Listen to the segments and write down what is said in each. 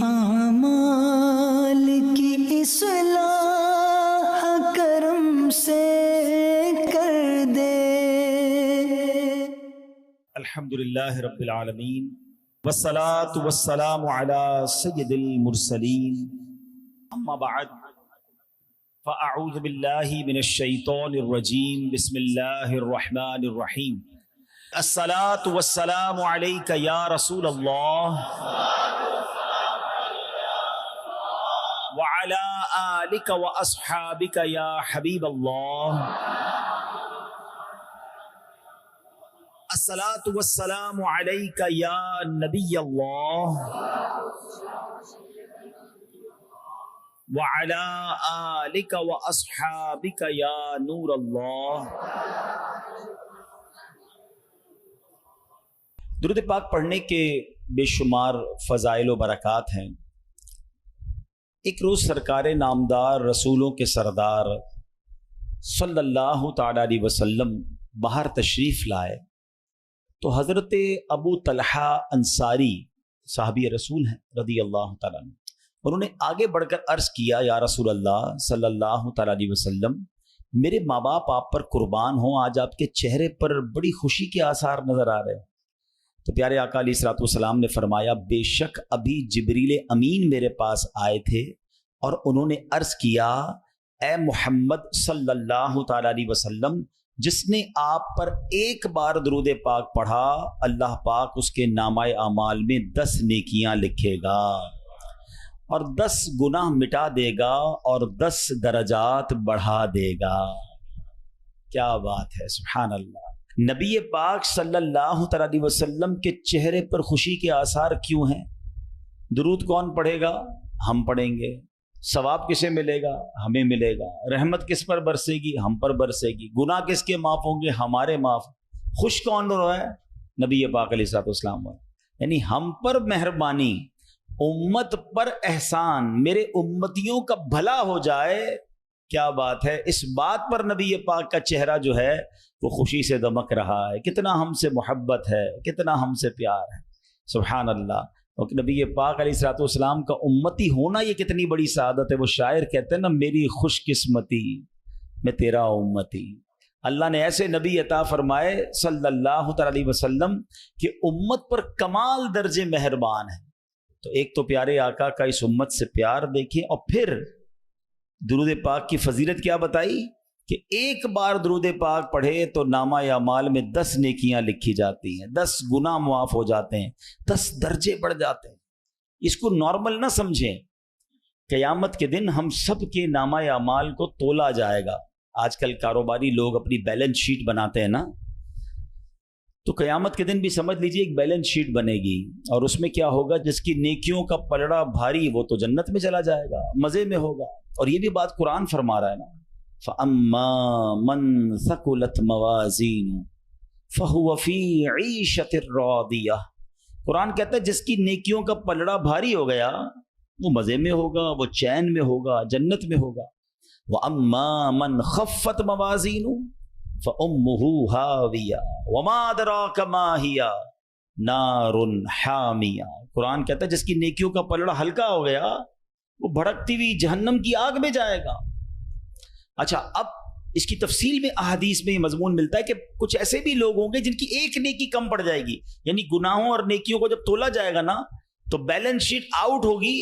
اعمال کی اصلاح کرم سے کر دے۔ الحمدللہ رب العالمین والصلاة والسلام علی سید المرسلین، اما بعد فاعوذ باللہ من الشیطان الرجیم، بسم اللہ الرحمن الرحیم۔ الصلاة والسلام علیک یا رسول اللہ وعلی آلک واصحابک یا حبیب اللہ۔ الصلاۃ والسلام علیک یا نبی اللہ وعلی آلک واصحابک یا نور اللہ۔ درود پاک پڑھنے کے بے شمار فضائل و برکات ہیں۔ ایک روز سرکار نامدار، رسولوں کے سردار صلی اللہ تعالی علیہ وسلم باہر تشریف لائے تو حضرت ابو طلحہ انصاری صحابی رسول ہیں رضی اللہ تعالیٰ عنہ، انہوں نے آگے بڑھ کر عرض کیا، یا رسول اللہ صلی اللہ تعالیٰ علیہ وسلم، میرے ماں باپ آپ پر قربان ہوں، آج آپ کے چہرے پر بڑی خوشی کے آثار نظر آ رہے ہیں۔ تو پیارے آقا علیہ الصلوۃ والسلام نے فرمایا، بے شک ابھی جبریل امین میرے پاس آئے تھے اور انہوں نے عرض کیا، اے محمد صلی اللہ تعالیٰ علیہ وسلم، جس نے آپ پر ایک بار درود پاک پڑھا، اللہ پاک اس کے نامہ اعمال میں 10 نیکیاں لکھے گا اور 10 گناہ مٹا دے گا اور 10 درجات بڑھا دے گا۔ کیا بات ہے، سبحان اللہ۔ نبی پاک صلی اللہ تعالیٰ علیہ وسلم کے چہرے پر خوشی کے آثار کیوں ہیں؟ درود کون پڑھے گا؟ ہم پڑھیں گے۔ ثواب کسے ملے گا؟ ہمیں ملے گا۔ رحمت کس پر برسے گی؟ ہم پر برسے گی۔ گناہ کس کے معاف ہوں گے؟ ہمارے معاف۔ خوش کون ہو رہا ہے؟ نبی پاک علیہ الصلوۃ والسلام۔ یعنی ہم پر مہربانی، امت پر احسان، میرے امتیوں کا بھلا ہو جائے۔ کیا بات ہے، اس بات پر نبی پاک کا چہرہ جو ہے وہ خوشی سے دمک رہا ہے، کتنا ہم سے محبت ہے، کتنا ہم سے پیار ہے، سبحان اللہ۔ اور نبی پاک علیہ الصلوۃ والسلام کا امتی ہونا یہ کتنی بڑی سعادت ہے۔ وہ شاعر کہتے ہیں نا، میری خوش قسمتی میں تیرا امتی۔ اللہ نے ایسے نبی عطا فرمائے صلی اللہ تعالی علیہ وسلم کہ امت پر کمال درجے مہربان ہے۔ تو ایک تو پیارے آقا کا اس امت سے پیار دیکھیں، اور پھر درود پاک کی فضیلت کیا بتائی کہ ایک بار درود پاک پڑھے تو نامہ اعمال میں 10 نیکیاں لکھی جاتی ہیں، 10 گناہ معاف ہو جاتے ہیں، 10 درجے بڑھ جاتے ہیں۔ اس کو نارمل نہ سمجھیں۔ قیامت کے دن ہم سب کے نامہ اعمال کو تولا جائے گا۔ آج کل کاروباری لوگ اپنی بیلنس شیٹ بناتے ہیں نا، تو قیامت کے دن بھی سمجھ لیجئے ایک بیلنس شیٹ بنے گی، اور اس میں کیا ہوگا، جس کی نیکیوں کا پلڑا بھاری وہ تو جنت میں چلا جائے گا، مزے میں ہوگا۔ اور یہ بھی بات قرآن فرما رہا ہے نا، فَأَمَّا مَنْ ثَقُلَتْ مَوَازِينُهُ فَهُوَ فِي عِيشَةٍ رَاضِيَةٍ۔ قرآن کہتا ہے جس کی نیکیوں کا پلڑا بھاری ہو گیا وہ مزے میں ہوگا، وہ چین میں ہوگا، جنت میں ہوگا۔ وَأَمَّا مَنْ خَفَّتْ مَوَازِينُهُ فَأُمُّهُ هَاوِيَةٌ وَمَا أَدْرَاكَ مَا هِيَ نَارٌ حَامِيَةٌ۔ قرآن کہتا ہے جس کی نیکیوں کا پلڑا ہلکا ہو گیا وہ بھڑکتی ہوئی جہنم کی آگ میں جائے گا۔ اچھا، اب اس کی تفصیل میں احادیث میں یہ مضمون ملتا ہے کہ کچھ ایسے بھی لوگ ہوں گے جن کی ایک نیکی کم پڑ جائے گی، یعنی گناہوں اور نیکیوں کو جب تولا جائے گا نا تو بیلنس شیٹ آؤٹ ہوگی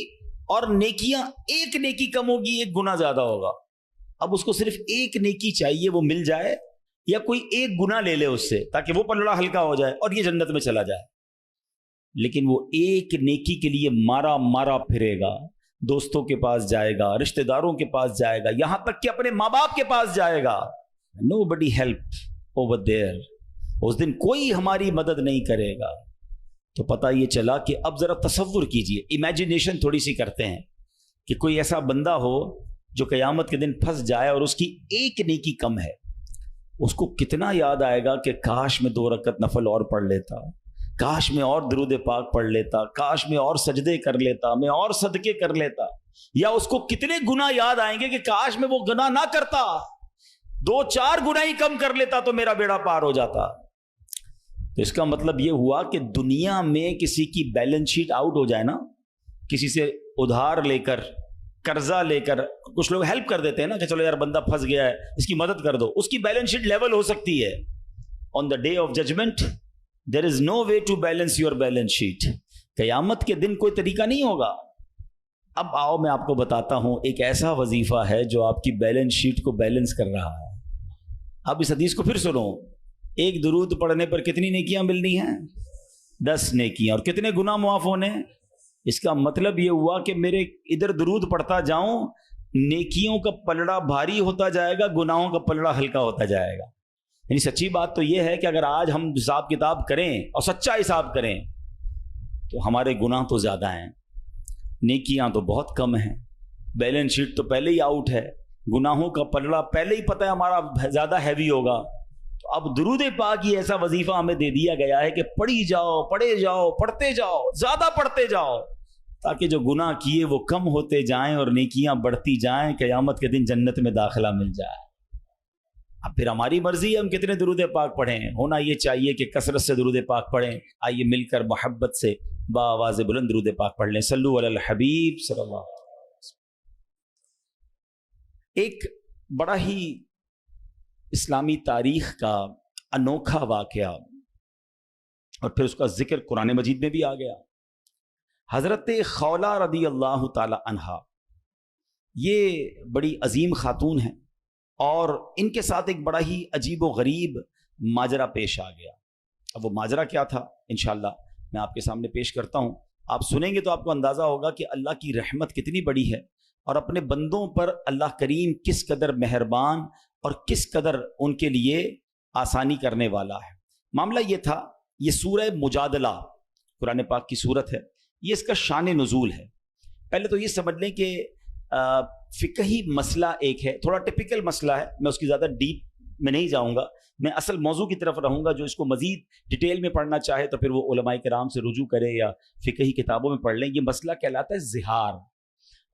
اور نیکیاں، ایک نیکی کم ہوگی، ایک گناہ زیادہ ہوگا۔ اب اس کو صرف ایک نیکی چاہیے وہ مل جائے، یا کوئی ایک گناہ لے لے اس سے تاکہ وہ پلڑا ہلکا ہو جائے اور یہ جنت میں چلا جائے۔ لیکن وہ ایک نیکی کے لیے مارا مارا پھرے گا، دوستوں کے پاس جائے گا، رشتہ داروں کے پاس جائے گا، یہاں تک کہ اپنے ماں باپ کے پاس جائے گا۔ Nobody help over there۔ اس دن کوئی ہماری مدد نہیں کرے گا۔ تو پتہ یہ چلا کہ اب ذرا تصور کیجئے، امیجینیشن تھوڑی سی کرتے ہیں کہ کوئی ایسا بندہ ہو جو قیامت کے دن پھنس جائے اور اس کی ایک نیکی کم ہے، اس کو کتنا یاد آئے گا کہ کاش میں 2 رکعت نفل اور پڑھ لیتا، کاش میں اور درود پاک پڑھ لیتا، کاش میں اور سجدے کر لیتا، میں اور صدقے کر لیتا۔ یا اس کو کتنے گناہ یاد آئیں گے کہ کاش میں وہ گناہ نہ کرتا، 2-4 گناہ ہی کم کر لیتا تو میرا بیڑا پار ہو جاتا۔ تو اس کا مطلب یہ ہوا کہ دنیا میں کسی کی بیلنس شیٹ آؤٹ ہو جائے نا، کسی سے ادھار لے کر قرضہ لے کر کچھ لوگ ہیلپ کر دیتے ہیں نا کہ چلو یار بندہ پھنس گیا ہے اس کی مدد کر دو, اس کی بیلنس شیٹ لیول ہو سکتی ہے. On the day of judgement there is no way to balance your balance sheet. قیامت کے دن کوئی طریقہ نہیں ہوگا. اب آؤ میں آپ کو بتاتا ہوں ایک ایسا وظیفہ ہے جو آپ کی بیلنس شیٹ کو بیلنس کر رہا ہے. اب اس حدیث کو پھر سنو. ایک درود پڑھنے پر کتنی نیکیاں ملنی ہیں؟ 10 نیکیاں. اور کتنے گناہ معاف ہونے؟ اس کا مطلب یہ ہوا کہ میرے ادھر درود پڑھتا جاؤں, نیکیوں کا پلڑا بھاری ہوتا جائے گا, گناہوں کا پلڑا ہلکا ہوتا جائے گا. یعنی سچی بات تو یہ ہے کہ اگر آج ہم حساب کتاب کریں اور سچا حساب کریں تو ہمارے گناہ تو زیادہ ہیں, نیکیاں تو بہت کم ہیں, بیلنس شیٹ تو پہلے ہی آؤٹ ہے, گناہوں کا پلڑا پہلے ہی پتہ ہے ہمارا زیادہ ہیوی ہوگا. تو اب درود پاک یہ ایسا وظیفہ ہمیں دے دیا گیا ہے کہ پڑھی جاؤ, پڑھے جاؤ, پڑھتے جاؤ, زیادہ پڑھتے جاؤ, تاکہ جو گناہ کیے وہ کم ہوتے جائیں اور نیکیاں بڑھتی جائیں, قیامت کے دن جنت میں داخلہ مل جائے. اب پھر ہماری مرضی ہے ہم کتنے درود پاک پڑھیں. ہونا یہ چاہیے کہ کثرت سے درود پاک پڑھیں. آئیے مل کر محبت سے بآواز بلند درود پاک پڑھ لیں. صلو علی الحبیب صلی اللہ علیہ وسلم. ایک بڑا ہی اسلامی تاریخ کا انوکھا واقعہ اور پھر اس کا ذکر قرآن مجید میں بھی آ گیا. حضرت خولہ رضی اللہ تعالی عنہا یہ بڑی عظیم خاتون ہیں اور ان کے ساتھ ایک بڑا ہی عجیب و غریب ماجرا پیش آ گیا. اب وہ ماجرا کیا تھا انشاءاللہ میں آپ کے سامنے پیش کرتا ہوں. آپ سنیں گے تو آپ کو اندازہ ہوگا کہ اللہ کی رحمت کتنی بڑی ہے اور اپنے بندوں پر اللہ کریم کس قدر مہربان اور کس قدر ان کے لیے آسانی کرنے والا ہے. معاملہ یہ تھا, یہ سورہ مجادلہ قرآن پاک کی سورت ہے, یہ اس کا شان نزول ہے. پہلے تو یہ سمجھ لیں کہ فقہی مسئلہ ایک ہے, تھوڑا ٹپیکل مسئلہ ہے, میں اس کی زیادہ ڈیپ میں نہیں جاؤں گا, میں اصل موضوع کی طرف رہوں گا. جو اس کو مزید ڈیٹیل میں پڑھنا چاہے تو پھر وہ علماء کرام سے رجوع کرے یا فقہی کتابوں میں پڑھ لیں. یہ مسئلہ کہلاتا ہے زہار,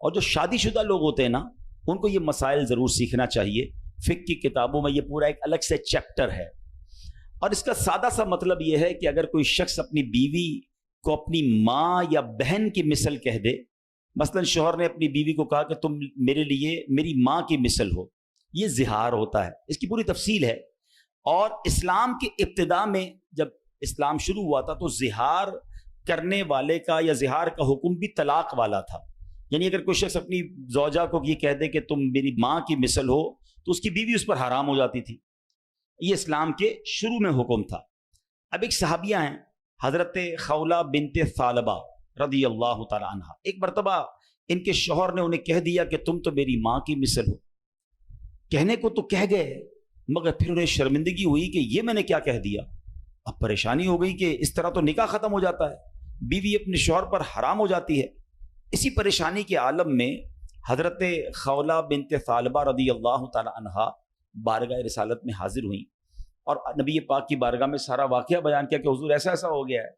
اور جو شادی شدہ لوگ ہوتے ہیں نا ان کو یہ مسائل ضرور سیکھنا چاہیے. فقہ کی کتابوں میں یہ پورا ایک الگ سے چیپٹر ہے, اور اس کا سادہ سا مطلب یہ ہے کہ اگر کوئی شخص اپنی بیوی کو اپنی ماں یا بہن کی مثل کہہ دے, مثلا شوہر نے اپنی بیوی کو کہا کہ تم میرے لیے میری ماں کی مثل ہو, یہ زہار ہوتا ہے. اس کی پوری تفصیل ہے. اور اسلام کی ابتدا میں جب اسلام شروع ہوا تھا تو زہار کرنے والے کا یا زہار کا حکم بھی طلاق والا تھا. یعنی اگر کوئی شخص اپنی زوجہ کو یہ کہہ دے کہ تم میری ماں کی مثل ہو تو اس کی بیوی اس پر حرام ہو جاتی تھی. یہ اسلام کے شروع میں حکم تھا. اب ایک صحابیہ ہیں حضرت خولہ بنت ثعلبہ رضی اللہ تعالی عنہ. ایک مرتبہ ان کے شوہر نے انہیں کہہ دیا کہ تم تو میری ماں کی مثل ہو. کہنے کو تو کہہ گئے مگر پھر انہیں شرمندگی ہوئی کہ یہ میں نے کیا کہہ دیا. اب پریشانی ہو گئی کہ اس طرح تو نکاح ختم ہو جاتا ہے, بیوی اپنے شوہر پر حرام ہو جاتی ہے. اسی پریشانی کے عالم میں حضرت خولہ بنت ثعلبہ رضی اللہ تعالی عنہ بارگاہ رسالت میں حاضر ہوئیں اور نبی پاک کی بارگاہ میں سارا واقعہ بیان کیا کہ حضور ایسا ایسا ہو گیا ہے.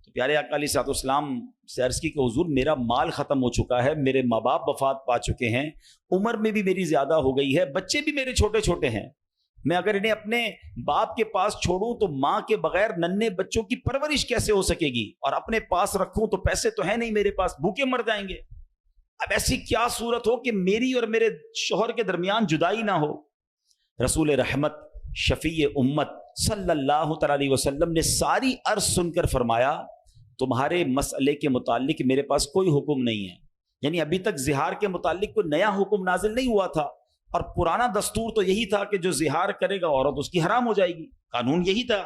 تو پیارے آقا علیہ الصلوۃ والسلام سے عرض کی کہ حضور میرا مال ختم ہو چکا ہے, میرے ماں باپ وفات پا چکے ہیں, عمر میں بھی میری زیادہ ہو گئی ہے, بچے بھی میرے چھوٹے چھوٹے ہیں, میں اگر انہیں اپنے باپ کے پاس چھوڑوں تو ماں کے بغیر ننھے بچوں کی پرورش کیسے ہو سکے گی, اور اپنے پاس رکھوں تو پیسے تو ہیں نہیں میرے پاس, بھوکے مر جائیں گے. اب ایسی کیا صورت ہو کہ میری اور میرے شوہر کے درمیان جدائی نہ ہو. رسول رحمت شفیع امت صلی اللہ تعالی علیہ وسلم نے ساری عرض سن کر فرمایا تمہارے مسئلے کے متعلق میرے پاس کوئی حکم نہیں ہے. یعنی ابھی تک زہار کے متعلق کوئی نیا حکم نازل نہیں ہوا تھا, اور پرانا دستور تو یہی تھا کہ جو زہار کرے گا عورت اس کی حرام ہو جائے گی, قانون یہی تھا.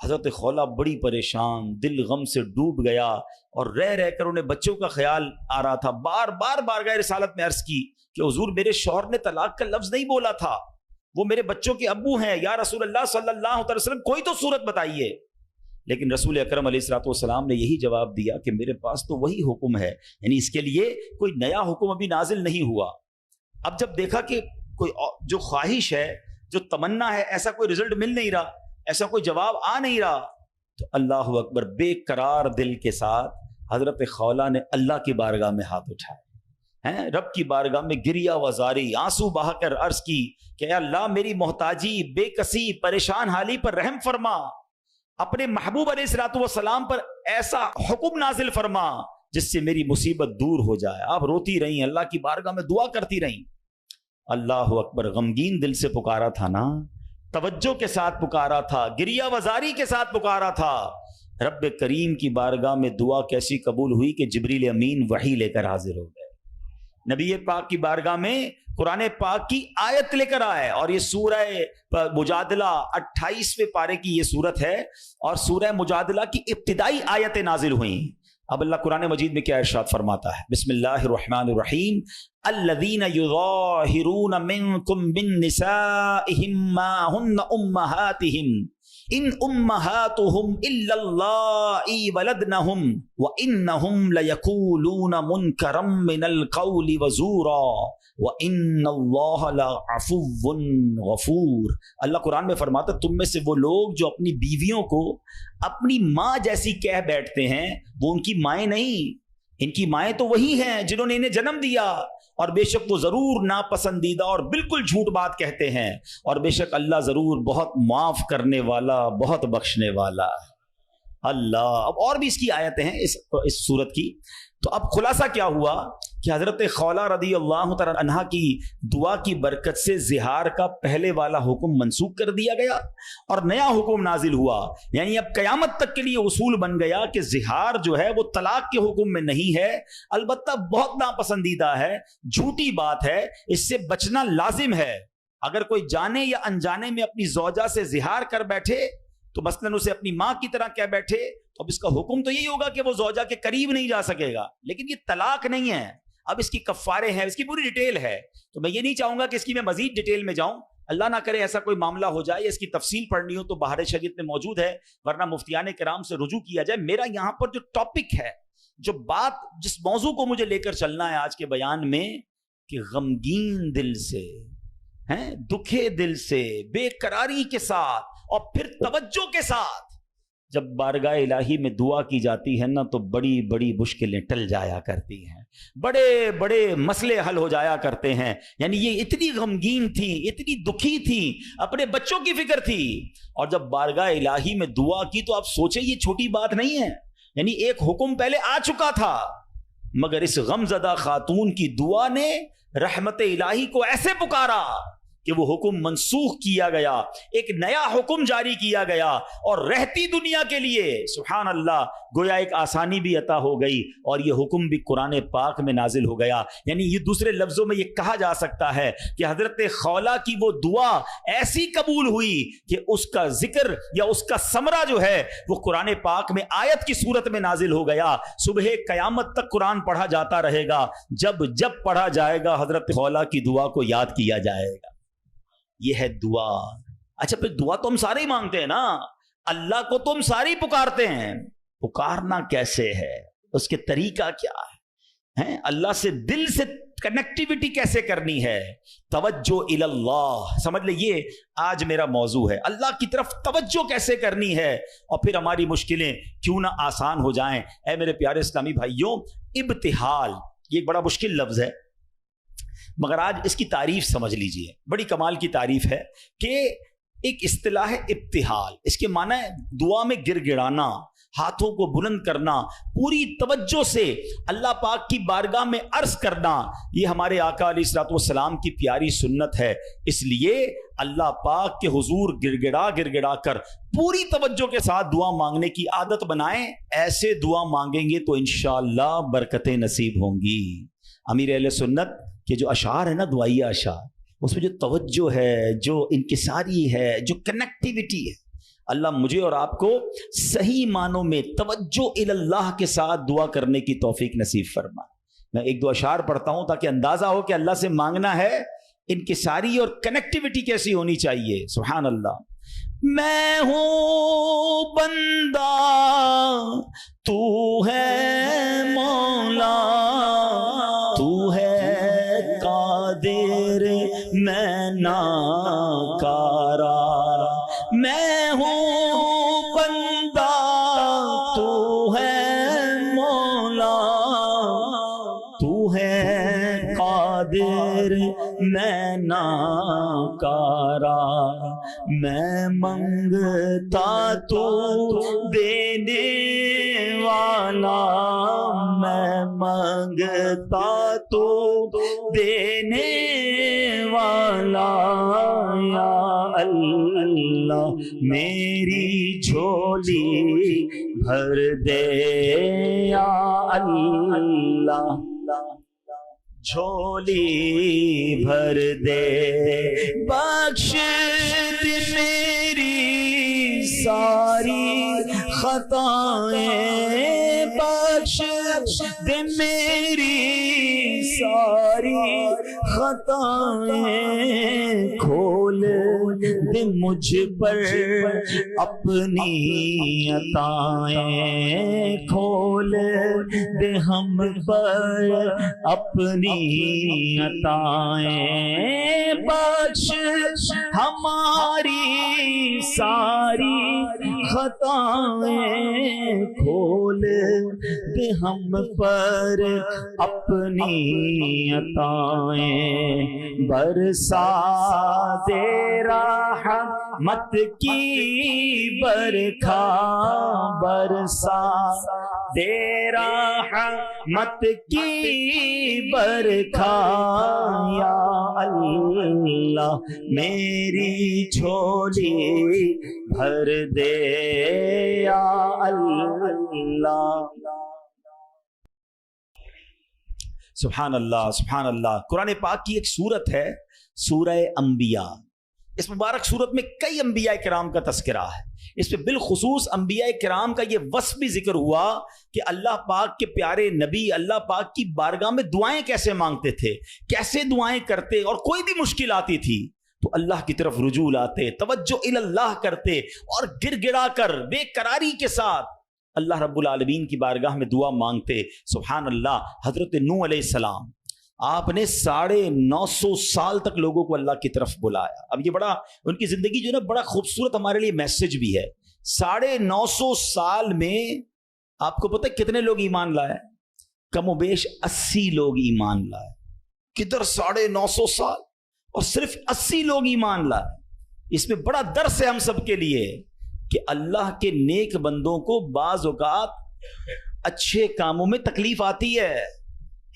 حضرت خولہ بڑی پریشان, دل غم سے ڈوب گیا اور رہ کر انہیں بچوں کا خیال آ رہا تھا. بار بار بارگاہ رسالت میں عرض کی کہ حضور میرے شوہر نے طلاق کا لفظ نہیں بولا تھا, وہ میرے بچوں کے ابو ہیں, یا رسول اللہ صلی اللہ علیہ وسلم کوئی تو صورت بتائیے. لیکن رسول اکرم علیہ الصلوۃ والسلام نے یہی جواب دیا کہ میرے پاس تو وہی حکم ہے, یعنی اس کے لیے کوئی نیا حکم ابھی نازل نہیں ہوا. اب جب دیکھا کہ کوئی جو خواہش ہے, جو تمنا ہے, ایسا کوئی رزلٹ مل نہیں رہا, ایسا کوئی جواب آ نہیں رہا, تو اللہ اکبر بے قرار دل کے ساتھ حضرت خولہ نے اللہ کی بارگاہ میں ہاتھ اٹھائے ہیں, رب کی بارگاہ میں گریا وزاری آنسو بہا کر عرض کی کہ اے اللہ میری محتاجی, بے کسی, پریشان حالی پر رحم فرما, اپنے محبوب علیہ الصلوۃ والسلام پر ایسا حکم نازل فرما جس سے میری مصیبت دور ہو جائے. آپ روتی رہیں, اللہ کی بارگاہ میں دعا کرتی رہیں. اللہ اکبر, غمگین دل سے پکارا تھا نا, توجہ کے ساتھ پکارا تھا, گریہ وزاری کے ساتھ پکارا تھا. رب کریم کی بارگاہ میں دعا کیسی قبول ہوئی کہ جبریل امین وحی لے کر حاضر ہو گئے. نبی پاک کی بارگاہ میں قرآن پاک کی آیت لے کر آئے, اور یہ سورہ مجادلہ 28ویں پارے کی یہ سورت ہے, اور سورہ مجادلہ کی ابتدائی آیتیں نازل ہوئیں. اب اللہ قرآن مجید میں کیا ارشاد فرماتا ہے؟ بسم اللہ الرحمن الرحیم. الذین یظاہرون منکم من نسائہم ما ہن امہاتہم ان امہاتہم الا اللائی ولدنہم وانہم لیقولون منکرا من القول وزورا وَإِنَّ اللَّهَ لَعَفُوٌّ غَفُورٌ. اللہ قرآن میں فرماتا ہے تم میں سے وہ لوگ جو اپنی بیویوں کو اپنی ماں جیسی کہہ بیٹھتے ہیں, وہ ان کی مائیں نہیں, ان کی مائیں تو وہی ہیں جنہوں نے انہیں جنم دیا, اور بے شک وہ ضرور ناپسندیدہ اور بالکل جھوٹ بات کہتے ہیں, اور بے شک اللہ ضرور بہت معاف کرنے والا, بہت بخشنے والا. اللہ, اب اور بھی اس کی آیتیں ہیں اس سورت کی. تو اب خلاصہ کیا ہوا کہ حضرت خولہ رضی اللہ تعالی عنہا کی دعا کی برکت سے زہار کا پہلے والا حکم منسوخ کر دیا گیا, اور نیا حکم نازل ہوا. یعنی اب قیامت تک کے لیے اصول بن گیا کہ زہار جو ہے وہ طلاق کے حکم میں نہیں ہے, البتہ بہت ناپسندیدہ ہے, جھوٹی بات ہے, اس سے بچنا لازم ہے. اگر کوئی جانے یا انجانے میں اپنی زوجہ سے زہار کر بیٹھے تو مثلاً اسے اپنی ماں کی طرح کہہ بیٹھے, تو اب اس کا حکم تو یہی ہوگا کہ وہ زوجہ کے قریب نہیں جا سکے گا, لیکن یہ طلاق نہیں ہے. اب اس کی کفارے ہیں, اس کی پوری ڈیٹیل ہے, تو میں یہ نہیں چاہوں گا کہ اس کی میں مزید ڈیٹیل میں جاؤں. اللہ نہ کرے ایسا کوئی معاملہ ہو جائے, اس کی تفصیل پڑھنی ہو تو بہار شریعت میں موجود ہے, ورنہ مفتیان کرام سے رجوع کیا جائے. میرا یہاں پر جو ٹاپک ہے, جو بات, جس موضوع کو مجھے لے کر چلنا ہے آج کے بیان میں, کہ غمگین دل سے, دکھے دل سے, بے قراری کے ساتھ, اور پھر توجہ کے ساتھ جب بارگاہ الہی میں دعا کی جاتی ہے نا, تو بڑی بڑی مشکلیں ٹل جایا کرتی ہیں, بڑے بڑے مسئلے حل ہو جایا کرتے ہیں. یعنی یہ اتنی غمگین تھی, اتنی دکھی تھی, اپنے بچوں کی فکر تھی, اور جب بارگاہ الہی میں دعا کی تو آپ سوچیں یہ چھوٹی بات نہیں ہے. یعنی ایک حکم پہلے آ چکا تھا, مگر اس غمزدہ خاتون کی دعا نے رحمت الہی کو ایسے پکارا کہ وہ حکم منسوخ کیا گیا, ایک نیا حکم جاری کیا گیا, اور رہتی دنیا کے لیے سبحان اللہ گویا ایک آسانی بھی عطا ہو گئی, اور یہ حکم بھی قرآن پاک میں نازل ہو گیا. یعنی یہ دوسرے لفظوں میں یہ کہا جا سکتا ہے کہ حضرت خولہ کی وہ دعا ایسی قبول ہوئی کہ اس کا ذکر یا اس کا ثمرہ جو ہے وہ قرآن پاک میں آیت کی صورت میں نازل ہو گیا. صبح قیامت تک قرآن پڑھا جاتا رہے گا, جب جب پڑھا جائے گا حضرت خولہ کی دعا کو یاد کیا جائے گا. یہ ہے دعا. اچھا پھر دعا تو ہم سارے ہی مانگتے ہیں نا, اللہ کو تو ہم سارے ہی پکارتے ہیں, پکارنا کیسے ہے, اس کے طریقہ کیا ہے, اللہ سے دل سے کنیکٹیویٹی کیسے کرنی ہے, توجہ اللہ, سمجھ لے یہ آج میرا موضوع ہے, اللہ کی طرف توجہ کیسے کرنی ہے, اور پھر ہماری مشکلیں کیوں نہ آسان ہو جائیں. اے میرے پیارے اسلامی بھائیوں, ابتحال یہ ایک بڑا مشکل لفظ ہے, مگر آج اس کی تعریف سمجھ لیجئے, بڑی کمال کی تعریف ہے کہ ایک اصطلاح ہے ابتحال. اس کے معنی ہے دعا میں گر گڑانا, ہاتھوں کو بلند کرنا, پوری توجہ سے اللہ پاک کی بارگاہ میں عرض کرنا. یہ ہمارے آقا علیہ الصلوۃ والسلام کی پیاری سنت ہے. اس لیے اللہ پاک کے حضور گر گڑا کر پوری توجہ کے ساتھ دعا مانگنے کی عادت بنائیں. ایسے دعا مانگیں گے تو انشاءاللہ برکتیں نصیب ہوں گی. امیر اہل سنت کہ جو اشعار ہے نا, دعائیہ اشعار, اس میں جو توجہ ہے, جو انکساری ہے, جو کنیکٹیویٹی ہے, اللہ مجھے اور آپ کو صحیح معنوں میں توجہ اللہ کے ساتھ دعا کرنے کی توفیق نصیب فرما. میں ایک دو اشعار پڑھتا ہوں تاکہ اندازہ ہو کہ اللہ سے مانگنا ہے, انکساری اور کنیکٹیویٹی کیسی ہونی چاہیے. سبحان اللہ. میں ہوں بندہ تو ہے مولا, تو ہے قادر میں ناکارا, میں ہوں بندہ تو ہے مولا, تو ہے قادر قادر میں ناکارا، میں منگتا تو دینے والا، میں منگتا تو دینے والا، یا اللہ میری جھولی بھر دے، یا اللہ جھولی بھر دے، بخش دے میری ساری خطائیں، بخش دے میری ساری خطائیں، کھول دے مجھ پر اپنی عطائیں، کھول دے ہم پر اپنی عطائیں، بخش ہماری ساری خطائیں، کھول دے ہم پر اپنی عطائیں، برسا دے رحمت کی برکھا، برسا دے رحمت کی برکھا، یا اللہ میری جھولی بھر دے، یا اللہ۔ سبحان اللہ سبحان اللہ۔ قرآن پاک کی ایک سورت ہے سورہ انبیاء۔ اس مبارک سورت میں کئی انبیاء کرام کا تذکرہ ہے، اس پہ بالخصوص انبیاء کرام کا یہ وصف بھی ذکر ہوا کہ اللہ پاک کے پیارے نبی اللہ پاک کی بارگاہ میں دعائیں کیسے مانگتے تھے، کیسے دعائیں کرتے، اور کوئی بھی مشکل آتی تھی تو اللہ کی طرف رجوع لاتے، توجہ اللہ کرتے، اور گر گڑا کر بے قراری کے ساتھ اللہ رب العالمین کی بارگاہ میں دعا مانگتے۔ سبحان اللہ۔ حضرت نوح علیہ السلام، آپ نے 950 سال تک لوگوں کو اللہ کی طرف بلایا۔ اب یہ بڑا ان کی زندگی جو ہے نا بڑا خوبصورت ہمارے لیے میسج بھی ہے۔ 950 سال میں آپ کو پتہ ہے کتنے لوگ ایمان لائے؟ کم و بیش 80 لوگ ایمان لائے۔ کدھر 950 سال اور صرف 80 لوگ ایمان لائے؟ اس میں بڑا درس ہے ہم سب کے لیے کہ اللہ کے نیک بندوں کو بعض اوقات اچھے کاموں میں تکلیف آتی ہے،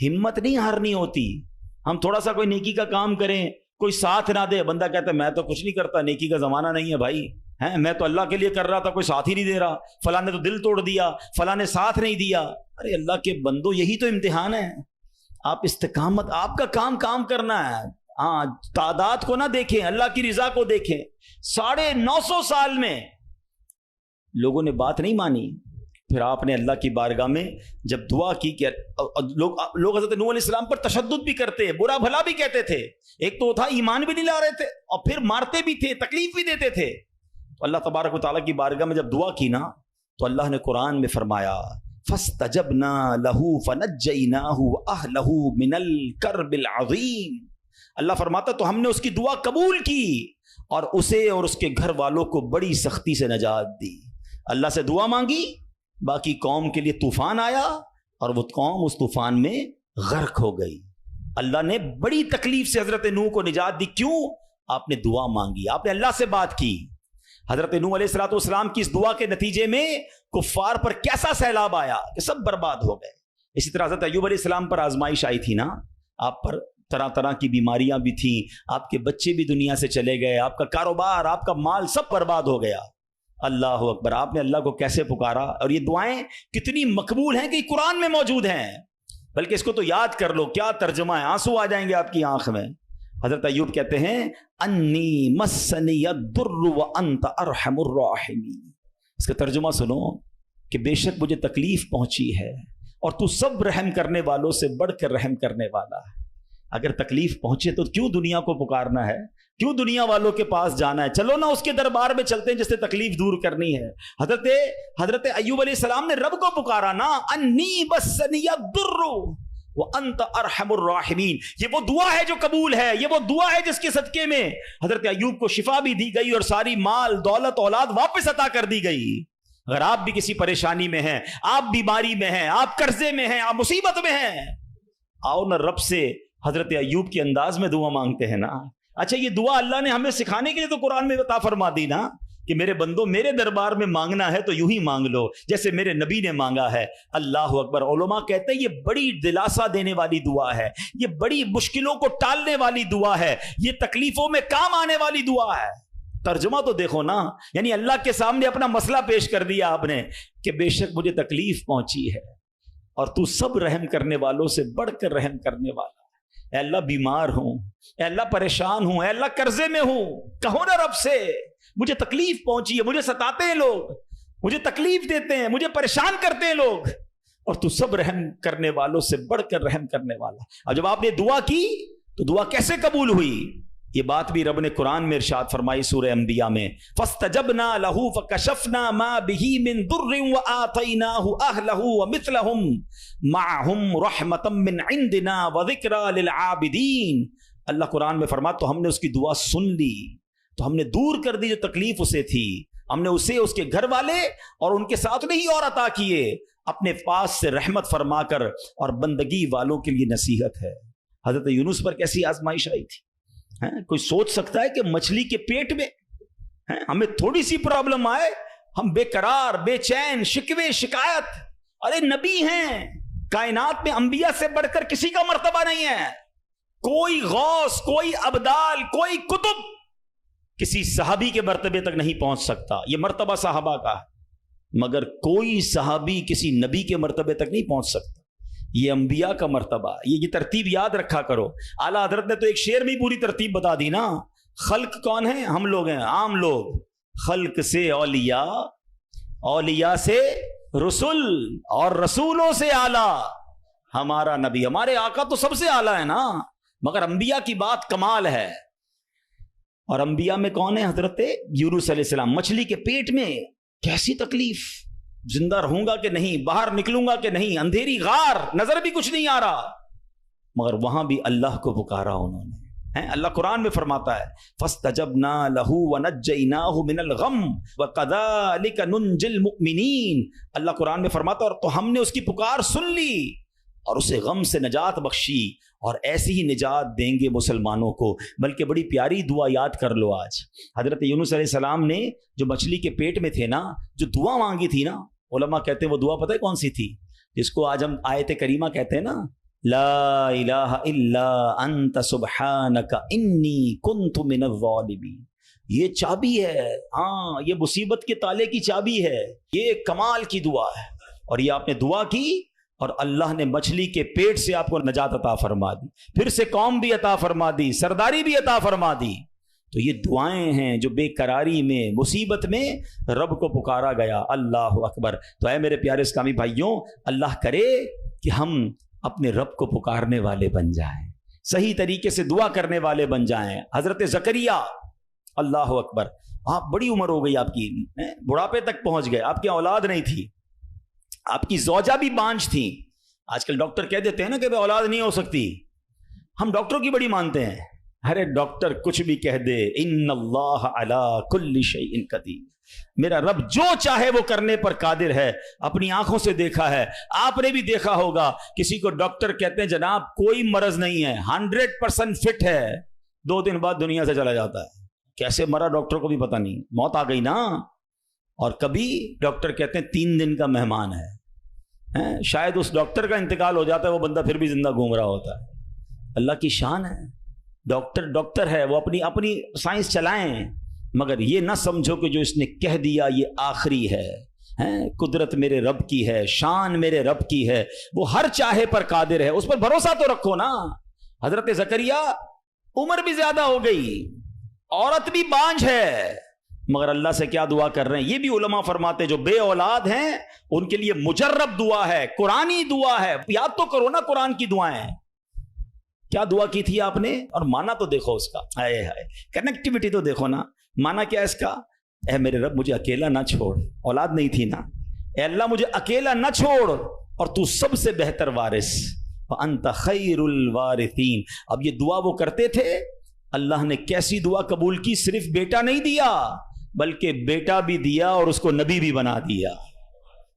ہمت نہیں ہارنی ہوتی۔ ہم تھوڑا سا کوئی نیکی کا کام کریں، کوئی ساتھ نہ دے، بندہ کہتا ہے میں تو کچھ نہیں کرتا، نیکی کا زمانہ نہیں ہے بھائی، میں تو اللہ کے لیے کر رہا تھا، کوئی ساتھ ہی نہیں دے رہا، فلاں نے تو دل توڑ دیا، فلاں نے ساتھ نہیں دیا۔ ارے اللہ کے بندو، یہی تو امتحان ہے۔ آپ استقامت، آپ کا کام کرنا ہے، ہاں تعداد کو نہ دیکھیں، اللہ کی رضا کو دیکھیں۔ 950 سال میں لوگوں نے بات نہیں مانی، پھر آپ نے اللہ کی بارگاہ میں جب دعا کی کہ لوگ حضرت نوح علیہ السلام پر تشدد بھی کرتے، برا بھلا بھی کہتے تھے، ایک تو تھا ایمان بھی نہیں لا رہے تھے اور پھر مارتے بھی تھے، تکلیف بھی دیتے تھے۔ تو اللہ تبارک و تعالیٰ کی بارگاہ میں جب دعا کی نا تو اللہ نے قرآن میں فرمایا فَاسْتَجَبْنَا لَهُ فَنَجَّيْنَاهُ وَأَهْلَهُ مِنَ الْكَرْبِ الْعَظِيمِ۔ اللہ فرماتا تو ہم نے اس کی دعا قبول کی اور اسے اور اس کے گھر والوں کو بڑی سختی سے نجات دی۔ اللہ سے دعا مانگی، باقی قوم کے لیے طوفان آیا اور وہ قوم اس طوفان میں غرق ہو گئی۔ اللہ نے بڑی تکلیف سے حضرت نوح کو نجات دی۔ کیوں؟ آپ نے دعا مانگی، آپ نے اللہ سے بات کی۔ حضرت نوح علیہ السلام کی اس دعا کے نتیجے میں کفار پر کیسا سیلاب آیا کہ سب برباد ہو گئے۔ اسی طرح حضرت ایوب علیہ السلام پر آزمائش آئی تھی نا، آپ پر طرح طرح کی بیماریاں بھی تھیں، آپ کے بچے بھی دنیا سے چلے گئے، آپ کا کاروبار، آپ کا مال سب برباد ہو گیا۔ اللہ اکبر، آپ نے اللہ کو کیسے پکارا، اور یہ دعائیں کتنی مقبول ہیں کہ قرآن میں موجود ہیں، بلکہ اس کو تو یاد کر لو، کیا ترجمہ ہے، آنسو آ جائیں گے آپ کی آنکھ میں۔ حضرت ایوب کہتے ہیں انی مسنی الضر وانت ارحم الراحمین۔ اس کا ترجمہ سنو کہ بے شک مجھے تکلیف پہنچی ہے اور تو سب رحم کرنے والوں سے بڑھ کر رحم کرنے والا ہے۔ اگر تکلیف پہنچے تو کیوں دنیا کو پکارنا ہے، کیوں دنیا والوں کے پاس جانا ہے؟ چلو نا اس کے دربار میں چلتے ہیں جس سے تکلیف دور کرنی ہے۔ حضرت ایوب علیہ السلام نے رب کو پکارا نا، انی مسنی الضر وانت ارحم الراحمین۔ یہ وہ دعا ہے جو قبول ہے، یہ وہ دعا ہے جس کے صدقے میں حضرت ایوب کو شفا بھی دی گئی اور ساری مال دولت اولاد واپس عطا کر دی گئی۔ اگر آپ بھی کسی پریشانی میں ہیں، آپ بیماری میں ہیں، آپ قرضے میں ہیں، آپ مصیبت میں ہیں، آؤ نا رب سے حضرت ایوب کے انداز میں دعا مانگتے ہیں نا. اچھا یہ دعا اللہ نے ہمیں سکھانے کے لیے تو قرآن میں عطا فرما دی نا کہ میرے بندو میرے دربار میں مانگنا ہے تو یوں ہی مانگ لو جیسے میرے نبی نے مانگا ہے. اللہ اکبر. علماء کہتے ہیں یہ بڑی دلاسا دینے والی دعا ہے, یہ بڑی مشکلوں کو ٹالنے والی دعا ہے, یہ تکلیفوں میں کام آنے والی دعا ہے. ترجمہ تو دیکھو نا, یعنی اللہ کے سامنے اپنا مسئلہ پیش کر دیا آپ نے کہ بے شک مجھے تکلیف پہنچی ہے اور تو سب رحم کرنے والوں سے بڑھ کر رحم کرنے والا. اے اللہ بیمار ہوں, اے اللہ پریشان ہوں, اے اللہ قرضے میں ہوں, کہو نا رب سے مجھے تکلیف پہنچی ہے, مجھے ستاتے ہیں لوگ, مجھے تکلیف دیتے ہیں, مجھے پریشان کرتے ہیں لوگ, اور تو سب رحم کرنے والوں سے بڑھ کر رحم کرنے والا. اور جب آپ نے دعا کی تو دعا کیسے قبول ہوئی؟ یہ بات بھی رب نے قرآن میں ارشاد فرمائی سورہ انبیاء میں, فَاسْتَجَبْنَا لَهُ فَكَشَفْنَا مَا بِهِ مِن ضُرٍّ وَآتَيْنَاهُ أَهْلَهُ وَمِثْلَهُمْ مَعَهُمْ رَحْمَةً مِّنْ عِنْدِنَا وَذِكْرَىٰ لِلْعَابِدِينَ. اللہ قرآن میں فرماتا تو ہم نے اس کی دعا سن لی, تو ہم نے دور کر دی جو تکلیف اسے تھی, ہم نے اسے اس کے گھر والے اور ان کے ساتھ نہیں اور عطا کیے, اپنے پاس سے رحمت فرما کر, اور بندگی والوں کے لیے نصیحت ہے. حضرت یونس پر کیسی آزمائش آئی تھی. کوئی سوچ سکتا ہے کہ مچھلی کے پیٹ میں ہمیں تھوڑی سی پرابلم آئے ہم بے قرار, بے چین, شکوے, شکایت. ارے نبی ہیں, کائنات میں انبیاء سے بڑھ کر کسی کا مرتبہ نہیں ہے. کوئی غوث, کوئی ابدال, کوئی کتب کسی صحابی کے مرتبے تک نہیں پہنچ سکتا. یہ مرتبہ صحابہ کا ہے, مگر کوئی صحابی کسی نبی کے مرتبے تک نہیں پہنچ سکتا. یہ انبیاء کا مرتبہ. یہ ترتیب یاد رکھا کرو. اعلیٰ حضرت نے تو ایک شعر میں پوری ترتیب بتا دی نا. خلق کون ہے؟ ہم لوگ ہیں, عام لوگ. خلق سے اولیاء, اولیاء سے رسول, اور رسولوں سے اعلیٰ ہمارا نبی. ہمارے آقا تو سب سے اعلیٰ ہے نا, مگر انبیاء کی بات کمال ہے. اور انبیاء میں کون ہے؟ حضرت یونس علیہ السلام. مچھلی کے پیٹ میں کیسی تکلیف, زندہ رہوں گا کہ نہیں, باہر نکلوں گا کہ نہیں, اندھیری غار, نظر بھی کچھ نہیں آ رہا, مگر وہاں بھی اللہ کو پکارا انہوں نے. اللہ قرآن میں فرماتا ہے فَاسْتَجَبْنَا لَهُ وَنَجَّيْنَاهُ مِنَ الْغَمِّ وَكَذَلِكَ نُنْجِي الْمُؤْمِنِينَ. اللہ قرآن میں فرماتا ہے اور تو ہم نے اس کی پکار سن لی اور اسے غم سے نجات بخشی, اور ایسی ہی نجات دیں گے مسلمانوں کو. بلکہ بڑی پیاری دعا یاد کر لو آج. حضرت یونس علیہ السلام نے جو مچھلی کے پیٹ میں تھے نا, جو دعا مانگی تھی نا, علماء کہتے ہیں وہ دعا پتہ ہے کون سی تھی؟ جس کو آج ہم آیت کریمہ کہتے ہیں نا, لا الہ الا انت سبحانک انی کنت من الظالمین. یہ چابی ہے, ہاں یہ مصیبت کے تالے کی چابی ہے. یہ کمال کی دعا ہے. اور یہ آپ نے دعا کی اور اللہ نے مچھلی کے پیٹ سے آپ کو نجات عطا فرما دی, پھر سے قوم بھی عطا فرما دی, سرداری بھی عطا فرما دی. تو یہ دعائیں ہیں جو بے قراری میں, مصیبت میں رب کو پکارا گیا. اللہ اکبر. تو اے میرے پیارے اسلامی بھائیوں, اللہ کرے کہ ہم اپنے رب کو پکارنے والے بن جائیں, صحیح طریقے سے دعا کرنے والے بن جائیں. حضرت زکریا, اللہ اکبر, آپ بڑی عمر ہو گئی آپ کی, بڑھاپے تک پہنچ گئے, آپ کی اولاد نہیں تھی, آپ کی زوجہ بھی بانجھ تھی. آج کل ڈاکٹر کہہ دیتے ہیں نا کہ بے اولاد نہیں ہو سکتی, ہم ڈاکٹروں کی بڑی مانتے ہیں. ارے ڈاکٹر کچھ بھی کہہ دے, ان اللہ علی کل شیء قدیر, میرا رب جو چاہے وہ کرنے پر قادر ہے. اپنی آنکھوں سے دیکھا ہے, آپ نے بھی دیکھا ہوگا, کسی کو ڈاکٹر کہتے ہیں جناب کوئی مرض نہیں ہے, 100% فٹ ہے, 2 دن بعد دنیا سے چلا جاتا ہے. کیسے مرا ڈاکٹر کو بھی پتہ نہیں, موت آ گئی نا. اور کبھی ڈاکٹر کہتے ہیں 3 دن کا مہمان ہے, شاید اس ڈاکٹر کا انتقال ہو جاتا ہے, وہ بندہ پھر بھی زندہ گھوم رہا ہوتا ہے. اللہ کی شان ہے, ڈاکٹر ہے, وہ اپنی سائنس چلائیں, مگر یہ نہ سمجھو کہ جو اس نے کہہ دیا یہ آخری ہے. قدرت میرے رب کی ہے, شان میرے رب کی ہے, وہ ہر چاہے پر قادر ہے, اس پر بھروسہ تو رکھو نا. حضرت زکریا عمر بھی زیادہ ہو گئی, عورت بھی بانجھ ہے, مگر اللہ سے کیا دعا کر رہے ہیں؟ یہ بھی علماء فرماتے جو بے اولاد ہیں ان کے لیے مجرب دعا ہے, قرآنی دعا ہے. یاد تو کرو نا قرآن کی دعائیں, کیا دعا کی تھی آپ نے, اور مانا تو دیکھو اس کا, ہائے ہائے کنیکٹیوٹی تو دیکھو نا. مانا کیا اس کا؟ اے میرے رب مجھے اکیلا نہ چھوڑ, اولاد نہیں تھی نا, اے اللہ مجھے اکیلا نہ چھوڑ, اور تو سب سے بہتر وارث, وانت خیر الوارثین. اب یہ دعا وہ کرتے تھے, اللہ نے کیسی دعا قبول کی, صرف بیٹا نہیں دیا بلکہ بیٹا بھی دیا اور اس کو نبی بھی بنا دیا.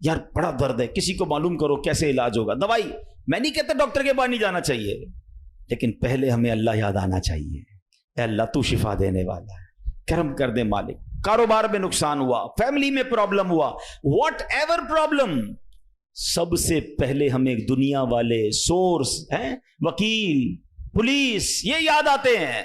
یار بڑا درد ہے, کسی کو معلوم کرو کیسے علاج ہوگا. دوائی, میں نہیں کہتا ڈاکٹر کے پاس نہیں جانا چاہیے, لیکن پہلے ہمیں اللہ یاد آنا چاہیے. اے اللہ تو شفا دینے والا ہے, کرم کر دے مالک. کاروبار میں نقصان ہوا, فیملی میں پرابلم ہوا, واٹ ایور پرابلم, سب سے پہلے ہمیں دنیا والے سورس ہیں, وکیل, پولیس, یہ یاد آتے ہیں.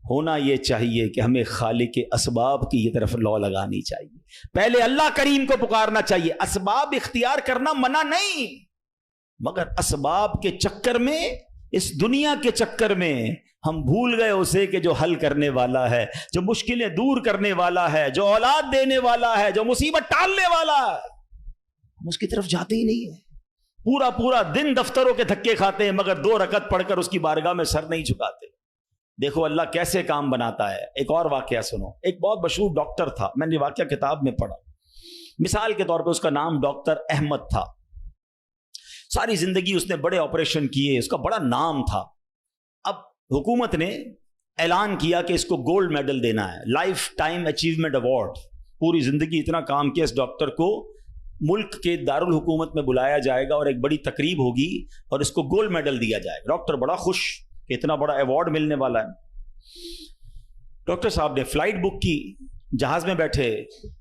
ہونا یہ چاہیے کہ ہمیں خالق اسباب کی یہ طرف لو لگانی چاہیے, پہلے اللہ کریم کو پکارنا چاہیے. اسباب اختیار کرنا منع نہیں, مگر اسباب کے چکر میں, اس دنیا کے چکر میں ہم بھول گئے اسے کہ جو حل کرنے والا ہے, جو مشکلیں دور کرنے والا ہے, جو اولاد دینے والا ہے, جو مصیبت ٹالنے والا ہے. ہم اس کی طرف جاتے ہی نہیں ہیں. پورا دن دفتروں کے دھکے کھاتے ہیں, مگر 2 رکعت پڑھ کر اس کی بارگاہ میں سر نہیں جھکاتے. دیکھو اللہ کیسے کام بناتا ہے. ایک اور واقعہ سنو. ایک بہت مشہور ڈاکٹر تھا, میں نے واقعہ کتاب میں پڑھا. مثال کے طور پہ اس کا نام ڈاکٹر احمد تھا. ساری زندگی اس نے بڑے آپریشن کیے, اس کا بڑا نام تھا. اب حکومت نے اعلان کیا کہ اس کو گولڈ میڈل دینا ہے, لائف ٹائم اچیومنٹ ایوارڈ. پوری زندگی اتنا کام کیا اس ڈاکٹر کو, ملک کے دارالحکومت میں بلایا جائے گا اور ایک بڑی تقریب ہوگی اور اس کو گولڈ میڈل دیا جائے گا. ڈاکٹر بڑا خوش کہ اتنا بڑا ایوارڈ ملنے والا ہے. ڈاکٹر صاحب نے فلائٹ بک کی, جہاز میں بیٹھے.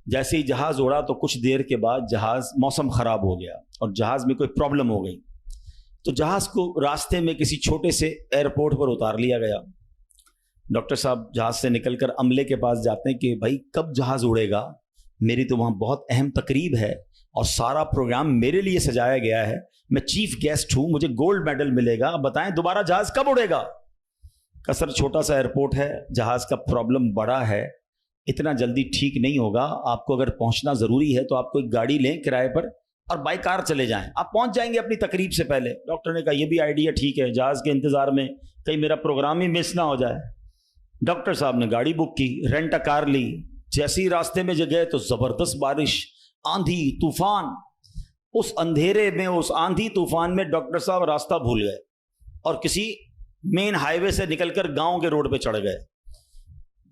جیسے ہی جہاز اڑا تو کچھ دیر کے بعد جہاز, موسم خراب ہو گیا اور جہاز میں کوئی پرابلم ہو گئی. تو جہاز کو راستے میں کسی چھوٹے سے ایئرپورٹ پر اتار لیا گیا. ڈاکٹر صاحب جہاز سے نکل کر عملے کے پاس جاتے ہیں کہ بھائی کب جہاز اڑے گا, میری تو وہاں بہت اہم تقریب ہے اور سارا پروگرام میرے لیے سجایا گیا ہے, میں چیف گیسٹ ہوں, مجھے گولڈ میڈل ملے گا, بتائیں دوبارہ جہاز کب اڑے گا. سر چھوٹا سا ایئرپورٹ ہے, جہاز کا پرابلم بڑا ہے, اتنا جلدی ٹھیک نہیں ہوگا. آپ کو اگر پہنچنا ضروری ہے تو آپ کو ایک گاڑی لیں کرائے پر اور بائی کار چلے جائیں, آپ پہنچ جائیں گے اپنی تقریب سے پہلے. ڈاکٹر نے کہا یہ بھی آئیڈیا ٹھیک ہے, جہاز کے انتظار میں کہیں میرا پروگرام ہی مس نہ ہو جائے. ڈاکٹر صاحب نے گاڑی بک کی, رینٹ ا کار لی. جیسے ہی راستے میں گئے تو زبردست بارش, آندھی طوفان. اس اندھیرے میں, اس آندھی طوفان میں ڈاکٹر صاحب راستہ بھول گئے اور کسی مین ہائی وے سے نکل کر گاؤں کے روڈ پہ چڑھ گئے.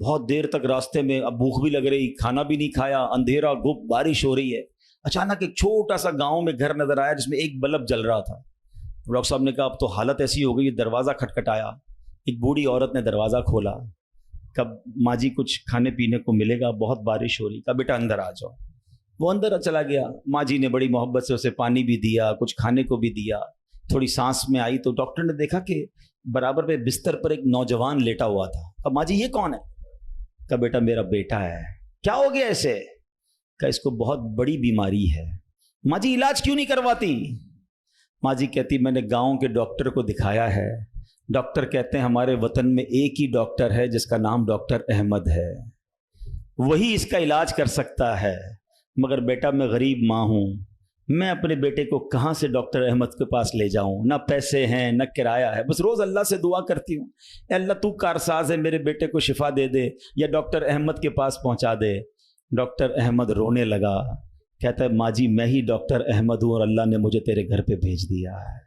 بہت دیر تک راستے میں, اب بھوک بھی لگ رہی, کھانا بھی نہیں کھایا, اندھیرا گپ, بارش ہو رہی ہے. اچانک ایک چھوٹا سا گاؤں میں گھر نظر آیا جس میں ایک بلب جل رہا تھا. ڈاکٹر صاحب نے کہا اب تو حالت ایسی ہو گئی, دروازہ کھٹکھٹایا. ایک بوڑھی عورت نے دروازہ کھولا. کب ماں جی کچھ کھانے پینے کو ملے گا, بہت بارش ہو رہی. کہا بیٹا اندر آ جاؤ. وہ اندر چلا گیا. ماں جی نے بڑی محبت سے اسے پانی بھی دیا, کچھ کھانے کو بھی دیا. تھوڑی سانس میں آئی تو ڈاکٹر نے دیکھا کہ برابر پہ بستر پر ایک نوجوان لیٹا ہوا تھا. کہا ماں جی یہ کون ہے؟ کہا بیٹا میرا بیٹا ہے. کیا ہو گیا ایسے؟ کہا اس کو بہت بڑی بیماری ہے. ماں جی علاج کیوں نہیں کرواتی؟ ماں جی کہتی میں نے گاؤں کے ڈاکٹر کو دکھایا ہے. ڈاکٹر کہتے ہیں ہمارے وطن میں ایک ہی ڈاکٹر ہے جس کا نام ڈاکٹر احمد ہے, وہی اس کا علاج کر سکتا ہے. مگر بیٹا میں غریب ماں ہوں, میں اپنے بیٹے کو کہاں سے ڈاکٹر احمد کے پاس لے جاؤں؟ نہ پیسے ہیں نہ کرایہ ہے. بس روز اللہ سے دعا کرتی ہوں, اے اللہ تو کارساز ہے, میرے بیٹے کو شفا دے دے یا ڈاکٹر احمد کے پاس پہنچا دے. ڈاکٹر احمد رونے لگا. کہتا ہے ماں جی میں ہی ڈاکٹر احمد ہوں اور اللہ نے مجھے تیرے گھر پہ بھیج دیا ہے.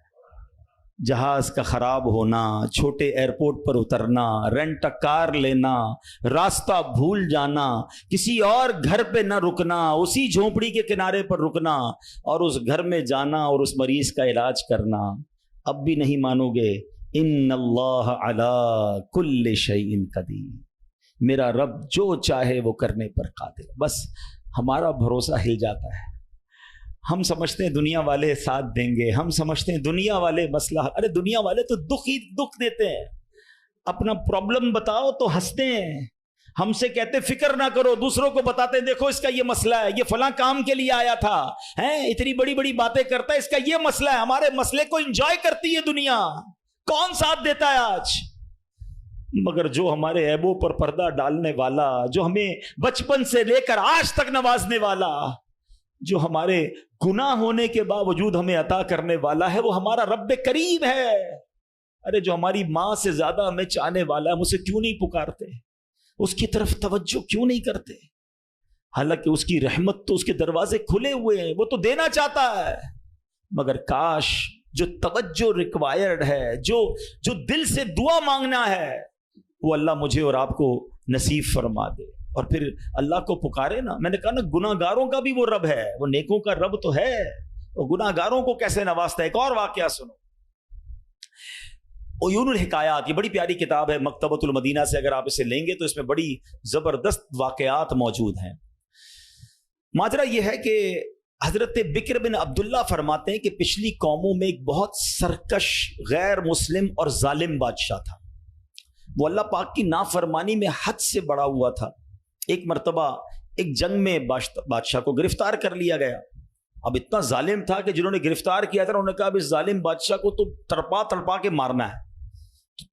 جہاز کا خراب ہونا, چھوٹے ایئرپورٹ پر اترنا, رینٹ ا کار لینا, راستہ بھول جانا, کسی اور گھر پہ نہ رکنا, اسی جھونپڑی کے کنارے پر رکنا اور اس گھر میں جانا اور اس مریض کا علاج کرنا. اب بھی نہیں مانو گے, ان اللہ علی کل شیء قدیر, میرا رب جو چاہے وہ کرنے پر قادر. بس ہمارا بھروسہ ہل جاتا ہے. ہم سمجھتے ہیں دنیا والے ساتھ دیں گے, ہم سمجھتے ہیں دنیا والے مسئلہ, ارے دنیا والے تو دکھ ہی دکھ دیتے ہیں. اپنا پرابلم بتاؤ تو ہنستے ہیں, ہم سے کہتے فکر نہ کرو, دوسروں کو بتاتے ہیں دیکھو اس کا یہ مسئلہ ہے, یہ فلاں کام کے لیے آیا تھا, اتنی بڑی بڑی باتیں کرتا ہے, اس کا یہ مسئلہ ہے. ہمارے مسئلے کو انجوائے کرتی ہے دنیا, کون ساتھ دیتا ہے آج؟ مگر جو ہمارے عیبوں پر پردہ ڈالنے والا, جو ہمیں بچپن سے لے کر آج تک نوازنے والا, جو ہمارے گناہ ہونے کے باوجود ہمیں عطا کرنے والا ہے, وہ ہمارا رب کریم ہے. ارے جو ہماری ماں سے زیادہ ہمیں چاہنے والا ہے, ہم اسے کیوں نہیں پکارتے, اس کی طرف توجہ کیوں نہیں کرتے؟ حالانکہ اس کی رحمت تو اس کے دروازے کھلے ہوئے ہیں, وہ تو دینا چاہتا ہے. مگر کاش جو توجہ ریکوائرڈ ہے, جو دل سے دعا مانگنا ہے, وہ اللہ مجھے اور آپ کو نصیب فرما دے. اور پھر اللہ کو پکارے نا. میں نے کہا نا گناہگاروں کا بھی وہ رب ہے, وہ نیکوں کا رب تو ہے, وہ گناہگاروں کو کیسے نوازتا ہے. ایک اور واقعہ سنو, عیون الحکایات, یہ بڑی پیاری کتاب ہے مکتبۃ المدینہ سے, اگر آپ اسے لیں گے تو اس میں بڑی زبردست واقعات موجود ہیں. ماجرا یہ ہے کہ حضرت بکر بن عبداللہ فرماتے ہیں کہ پچھلی قوموں میں ایک بہت سرکش, غیر مسلم اور ظالم بادشاہ تھا. وہ اللہ پاک کی نافرمانی میں حد سے بڑا ہوا تھا. ایک مرتبہ ایک جنگ میں بادشاہ کو گرفتار کر لیا گیا. اب اتنا ظالم تھا کہ جنہوں نے گرفتار کیا تھا انہوں نے کہا اب اس ظالم بادشاہ کو تو تڑپا کے مارنا ہے.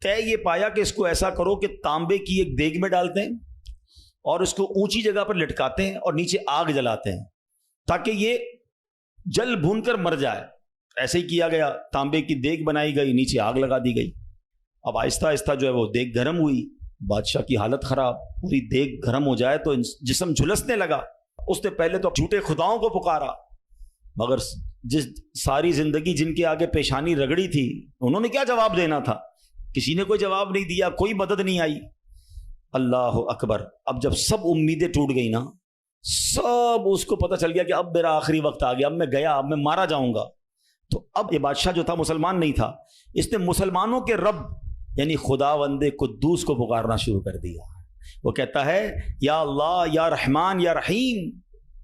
طے یہ پایا کہ اس کو ایسا کرو کہ تانبے کی ایک دیگ میں ڈالتے ہیں اور اس کو اونچی جگہ پر لٹکاتے ہیں اور نیچے آگ جلاتے ہیں تاکہ یہ جل بھون کر مر جائے. ایسے ہی کیا گیا, تانبے کی دیگ بنائی گئی, نیچے آگ لگا دی گئی. اب آہستہ آہستہ جو ہے وہ دیگ گرم ہوئی, بادشاہ کی حالت خراب, پوری دیگ گرم ہو جائے تو جسم جھلسنے لگا. اس نے پہلے تو جھوٹے خداؤں کو پکارا, مگر جس ساری زندگی جن کے آگے پیشانی رگڑی تھی انہوں نے کیا جواب دینا تھا؟ کسی نے کوئی جواب نہیں دیا, کوئی مدد نہیں آئی. اللہ اکبر. اب جب سب امیدیں ٹوٹ گئی نا, سب اس کو پتہ چل گیا کہ اب میرا آخری وقت آ گیا, اب میں گیا, اب میں مارا جاؤں گا. تو اب یہ بادشاہ جو تھا مسلمان نہیں تھا, اس نے مسلمانوں کے رب یعنی خداوند قدوس کو پکارنا شروع کر دیا. وہ کہتا ہے یا اللہ, یا رحمان, یا رحیم,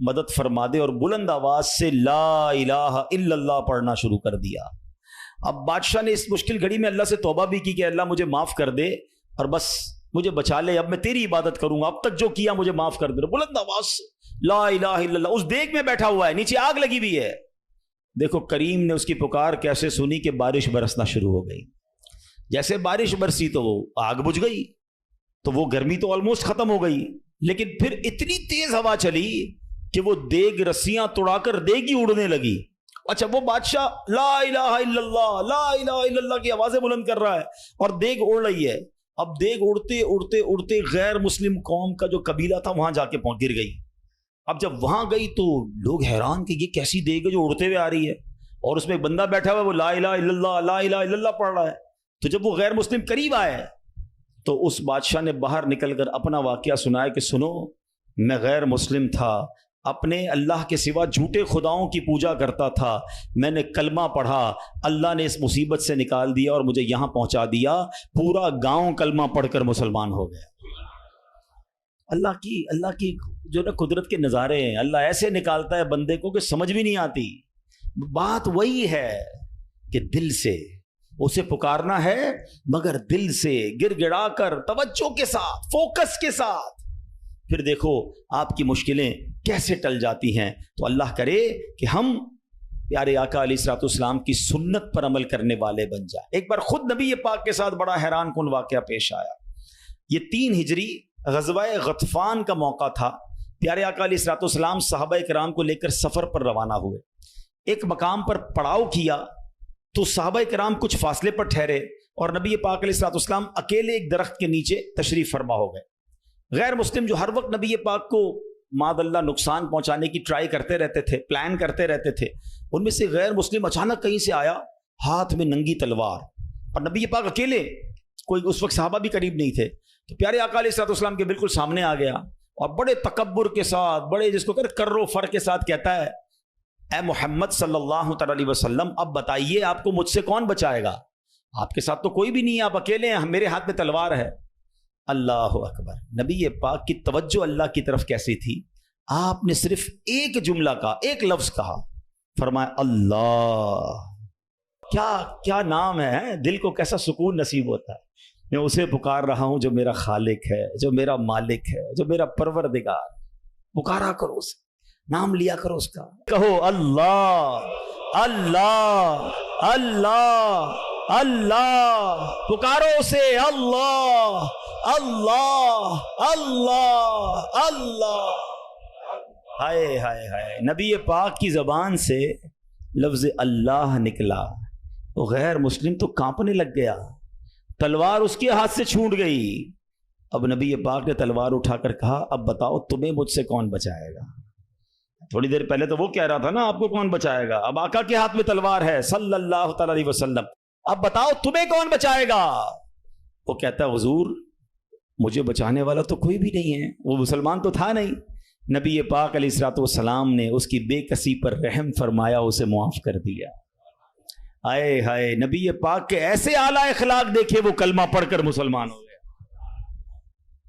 مدد فرما دے, اور بلند آواز سے لا الہ الا اللہ پڑھنا شروع کر دیا. اب بادشاہ نے اس مشکل گھڑی میں اللہ سے توبہ بھی کی کہ اللہ مجھے معاف کر دے اور بس مجھے بچا لے, اب میں تیری عبادت کروں گا, اب تک جو کیا مجھے معاف کر دے. بلند آواز سے لا الہ الا اللہ. اس دیگ میں بیٹھا ہوا ہے, نیچے آگ لگی ہوئی ہے. دیکھو کریم نے اس کی پکار کیسے سنی کہ بارش برسنا شروع ہو گئی. جیسے بارش برسی تو وہ آگ بجھ گئی, تو وہ گرمی تو آلموسٹ ختم ہو گئی, لیکن پھر اتنی تیز ہوا چلی کہ وہ دیگ رسیاں توڑا کر دیگ ہی اڑنے لگی. اچھا, وہ بادشاہ لا الہ الا اللہ, لا الہ الا اللہ کی آوازیں بلند کر رہا ہے اور دیگ اڑ رہی ہے. اب دیگ اڑتے اڑتے اڑتے غیر مسلم قوم کا جو قبیلہ تھا وہاں جا کے گر گئی. اب جب وہاں گئی تو لوگ حیران کہ یہ کیسی دیگ ہے جو اڑتے ہوئے آ رہی ہے, اور اس میں ایک بندہ بیٹھا ہوا ہے وہ لا الہ الا اللہ, لا الہ الا اللہ پڑھ رہا ہے. تو جب وہ غیر مسلم قریب آئے تو اس بادشاہ نے باہر نکل کر اپنا واقعہ سنایا کہ سنو, میں غیر مسلم تھا, اپنے اللہ کے سوا جھوٹے خداؤں کی پوجا کرتا تھا, میں نے کلمہ پڑھا, اللہ نے اس مصیبت سے نکال دیا اور مجھے یہاں پہنچا دیا, پورا گاؤں کلمہ پڑھ کر مسلمان ہو گیا. اللہ کی جو نا قدرت کے نظارے ہیں, اللہ ایسے نکالتا ہے بندے کو کہ سمجھ بھی نہیں آتی. بات وہی ہے کہ دل سے اسے پکارنا ہے, مگر دل سے گر گڑا کر توجہ کے ساتھ, فوکس کے ساتھ, پھر دیکھو آپ کی مشکلیں کیسے ٹل جاتی ہیں. تو اللہ کرے کہ ہم پیارے آقا علیہ الصلوۃ والسلام کی سنت پر عمل کرنے والے بن جائیں. ایک بار خود نبی پاک کے ساتھ بڑا حیران کن واقعہ پیش آیا. یہ 3 ہجری غزوہ غطفان کا موقع تھا. پیارے آقا علیہ الصلوۃ والسلام صحابہ کرام کو لے کر سفر پر روانہ ہوئے. ایک مقام پر پڑاؤ کیا تو صحابہ کرام کچھ فاصلے پر ٹھہرے اور نبی پاک علیہ الصلوۃ والسلام اکیلے ایک درخت کے نیچے تشریف فرما ہو گئے. غیر مسلم جو ہر وقت نبی پاک کو معاذ اللہ نقصان پہنچانے کی ٹرائی کرتے رہتے تھے, پلان کرتے رہتے تھے, ان میں سے غیر مسلم اچانک کہیں سے آیا ہاتھ میں ننگی تلوار, اور نبی پاک اکیلے, کوئی اس وقت صحابہ بھی قریب نہیں تھے. تو پیارے آقا علیہ الصلوۃ والسلام کے بالکل سامنے آ گیا اور بڑے تکبر کے ساتھ, بڑے جس کو کر و فر کے ساتھ کہتا ہے اے محمد صلی اللہ تعالی علیہ وسلم, اب بتائیے آپ کو مجھ سے کون بچائے گا؟ آپ کے ساتھ تو کوئی بھی نہیں ہے, آپ اکیلے ہیں, میرے ہاتھ میں تلوار ہے. اللہ اکبر. نبی پاک کی توجہ اللہ کی طرف کیسی تھی, آپ نے صرف ایک جملہ کہا, ایک لفظ کہا, فرمایا اللہ. کیا نام ہے, دل کو کیسا سکون نصیب ہوتا ہے. میں اسے پکار رہا ہوں جو میرا خالق ہے, جو میرا مالک ہے, جو میرا پروردگار. پکارا کرو اسے, نام لیا کرو اس کا, کہو اللہ اللہ اللہ اللہ, پکارو اسے اللہ اللہ اللہ اللہ. ہائے ہائے ہائے, نبی پاک کی زبان سے لفظ اللہ نکلا, وہ غیر مسلم تو کانپنے لگ گیا, تلوار اس کے ہاتھ سے چھوٹ گئی. اب نبی پاک نے تلوار اٹھا کر کہا اب بتاؤ تمہیں مجھ سے کون بچائے گا؟ تھوڑی دیر پہلے تو وہ کہہ رہا تھا نا آپ کو کون بچائے گا, اب آقا کے ہاتھ میں تلوار ہے صلی اللہ تعالی علیہ وسلم, اب بتاؤ تمہیں کون بچائے گا؟ وہ کہتا ہے حضور مجھے بچانے والا تو کوئی بھی نہیں ہے، وہ مسلمان تو تھا نہیں۔ نبی پاک علیہ الصلوۃ والسلام نے اس کی بے کسی پر رحم فرمایا، اسے معاف کر دیا۔ آئے ہائے، نبی پاک کے ایسے اعلیٰ اخلاق دیکھے، وہ کلمہ پڑھ کر مسلمان ہو گیا۔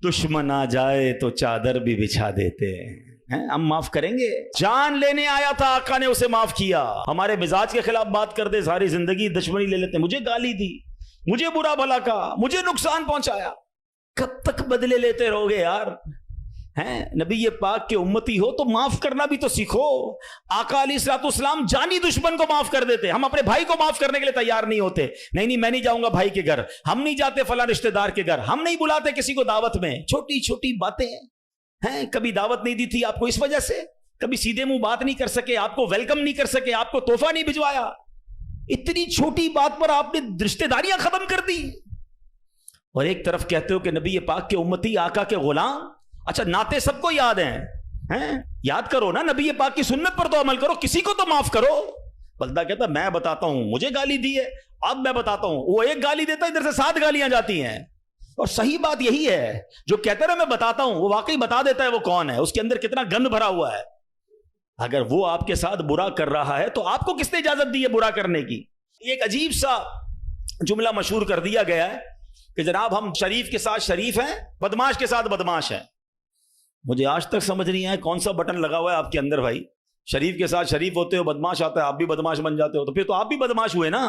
دشمن آ جائے تو چادر بھی بچھا دیتے ہیں، ہم معاف کریں گے؟ جان لینے آیا تھا، آقا نے اسے معاف کیا۔ ہمارے مزاج کے خلاف بات کر دے، ساری زندگی دشمنی لے لیتے ہیں، مجھے گالی دی، مجھے برا بھلا کہا، مجھے نقصان پہنچایا۔ کب تک بدلے لیتے رہو گے یار؟ ہیں نبی پاک کے امتی ہو تو معاف کرنا بھی تو سیکھو۔ آقا علیہ الصلوۃ والسلام جانی دشمن کو معاف کر دیتے، ہم اپنے بھائی کو معاف کرنے کے لیے تیار نہیں ہوتے۔ نہیں میں نہیں جاؤں گا بھائی کے گھر، ہم نہیں جاتے فلاں رشتہ دار کے گھر، ہم نہیں بلاتے کسی کو دعوت میں۔ چھوٹی چھوٹی باتیں ہیں، کبھی دعوت نہیں دی تھی آپ کو اس وجہ سے، کبھی سیدھے منہ بات نہیں کر سکے، آپ کو ویلکم نہیں کر سکے، آپ کو تحفہ نہیں بھجوایا، اتنی چھوٹی بات پر آپ نے رشتہ داریاں ختم کر دی۔ اور ایک طرف کہتے ہو کہ نبی پاک کے امتی، آقا کے غلام۔ اچھا نعتیں سب کو یاد ہیں، یاد کرو نا، نبی پاک کی سنت پر تو عمل کرو، کسی کو تو معاف کرو۔ بندہ کہتا میں بتاتا ہوں، مجھے گالی دی ہے، اب میں بتاتا ہوں، وہ ایک گالی دیتا ہے، ادھر سے 7 گالیاں جاتی ہیں۔ اور صحیح بات یہی ہے، جو کہتا ہے میں بتاتا ہوں، وہ واقعی بتا دیتا ہے وہ کون ہے، اس کے اندر کتنا گند بھرا ہوا ہے۔ اگر وہ آپ کے ساتھ برا کر رہا ہے تو آپ کو کس نے اجازت دی ہے برا کرنے کی؟ ایک عجیب سا جملہ مشہور کر دیا گیا ہے کہ جناب ہم شریف کے ساتھ شریف ہیں، بدماش کے ساتھ بدماش ہیں۔ مجھے آج تک سمجھ نہیں آیا کون سا بٹن لگا ہوا ہے آپ کے اندر بھائی؟ شریف کے ساتھ شریف ہوتے ہو، بدماش آتا ہے آپ بھی بدماش بن جاتے ہو، تو پھر تو آپ بھی بدماش ہوئے نا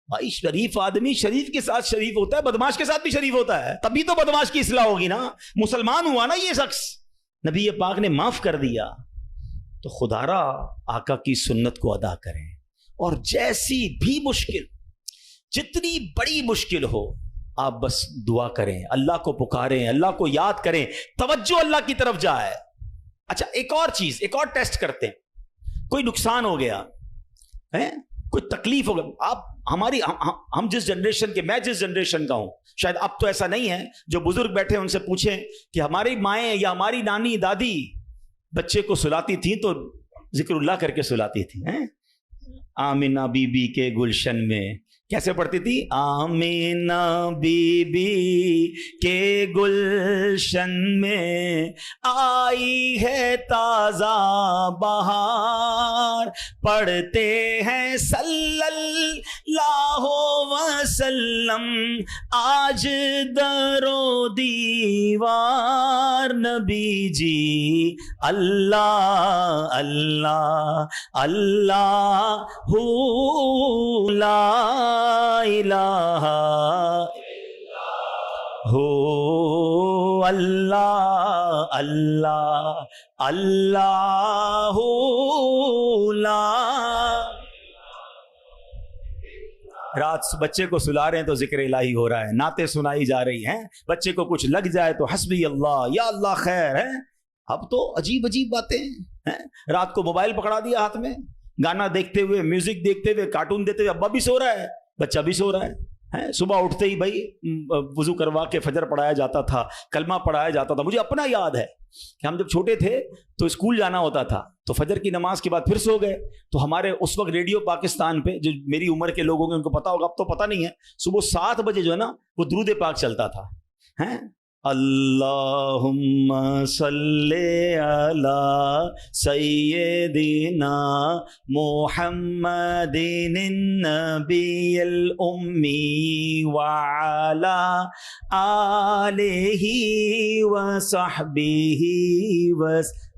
بھائی۔ شریف آدمی شریف کے ساتھ شریف ہوتا ہے، بدماش کے ساتھ بھی شریف ہوتا ہے، تبھی تو بدماش کی اصلاح ہوگی نا، مسلمان ہوا نا یہ شخص۔ نبی پاک نے معاف کر دیا، تو خدا را آقا کی سنت کو ادا کریں، اور جیسی بھی مشکل، جتنی بڑی مشکل ہو، آپ بس دعا کریں، اللہ کو پکاریں، اللہ کو یاد کریں، توجہ اللہ کی طرف جائے۔ اچھا ایک اور چیز، ایک اور ٹیسٹ کرتے ہیں، کوئی نقصان ہو گیا ہے، کوئی تکلیف ہو گیا، آپ ہماری ہم جس جنریشن کے، میں جس جنریشن کا ہوں، شاید اب تو ایسا نہیں ہے، جو بزرگ بیٹھے ان سے پوچھیں کہ ہماری مائیں یا ہماری نانی دادی بچے کو سلاتی تھیں تو ذکر اللہ کر کے سلاتی تھی، آمینہ بی بی کے گلشن میں کیسے پڑھتی تھی؟ آمینہ بی بی کے گلشن میں آئی ہے تازہ بہار، پڑھتے ہیں صلی اللہ وسلم آج در و دیوار، نبی جی اللہ اللہ اللہ لا الہ ہو اللہ اللہ اللہ لا۔ رات بچے کو سلا رہے ہیں تو ذکر الہی ہو رہا ہے، نعتیں سنائی جا رہی ہیں، بچے کو کچھ لگ جائے تو حسبی اللہ یا اللہ خیر ہے۔ اب تو عجیب عجیب باتیں ہیں، رات کو موبائل پکڑا دیا ہاتھ میں، گانا دیکھتے ہوئے، میوزک دیکھتے ہوئے، کارٹون دیکھتے ہوئے، ابا بھی سو رہا ہے، بچہ بھی سو رہا ہے۔ صبح اٹھتے ہی بھائی وضو کروا کے فجر پڑھایا جاتا تھا، کلمہ پڑھایا جاتا تھا۔ مجھے اپنا یاد ہے کہ ہم جب چھوٹے تھے تو اسکول جانا ہوتا تھا، تو فجر کی نماز کے بعد پھر سو گئے، تو ہمارے اس وقت ریڈیو پاکستان پہ، جو میری عمر کے لوگ ہوں گے ان کو پتا ہوگا، اب تو پتا نہیں ہے، صبح 7 بجے جو ہے نا وہ درود پاک چلتا تھا، اللہم صلی علی سیدنا محمد النبی الامی وعلی آلہ وصحبہ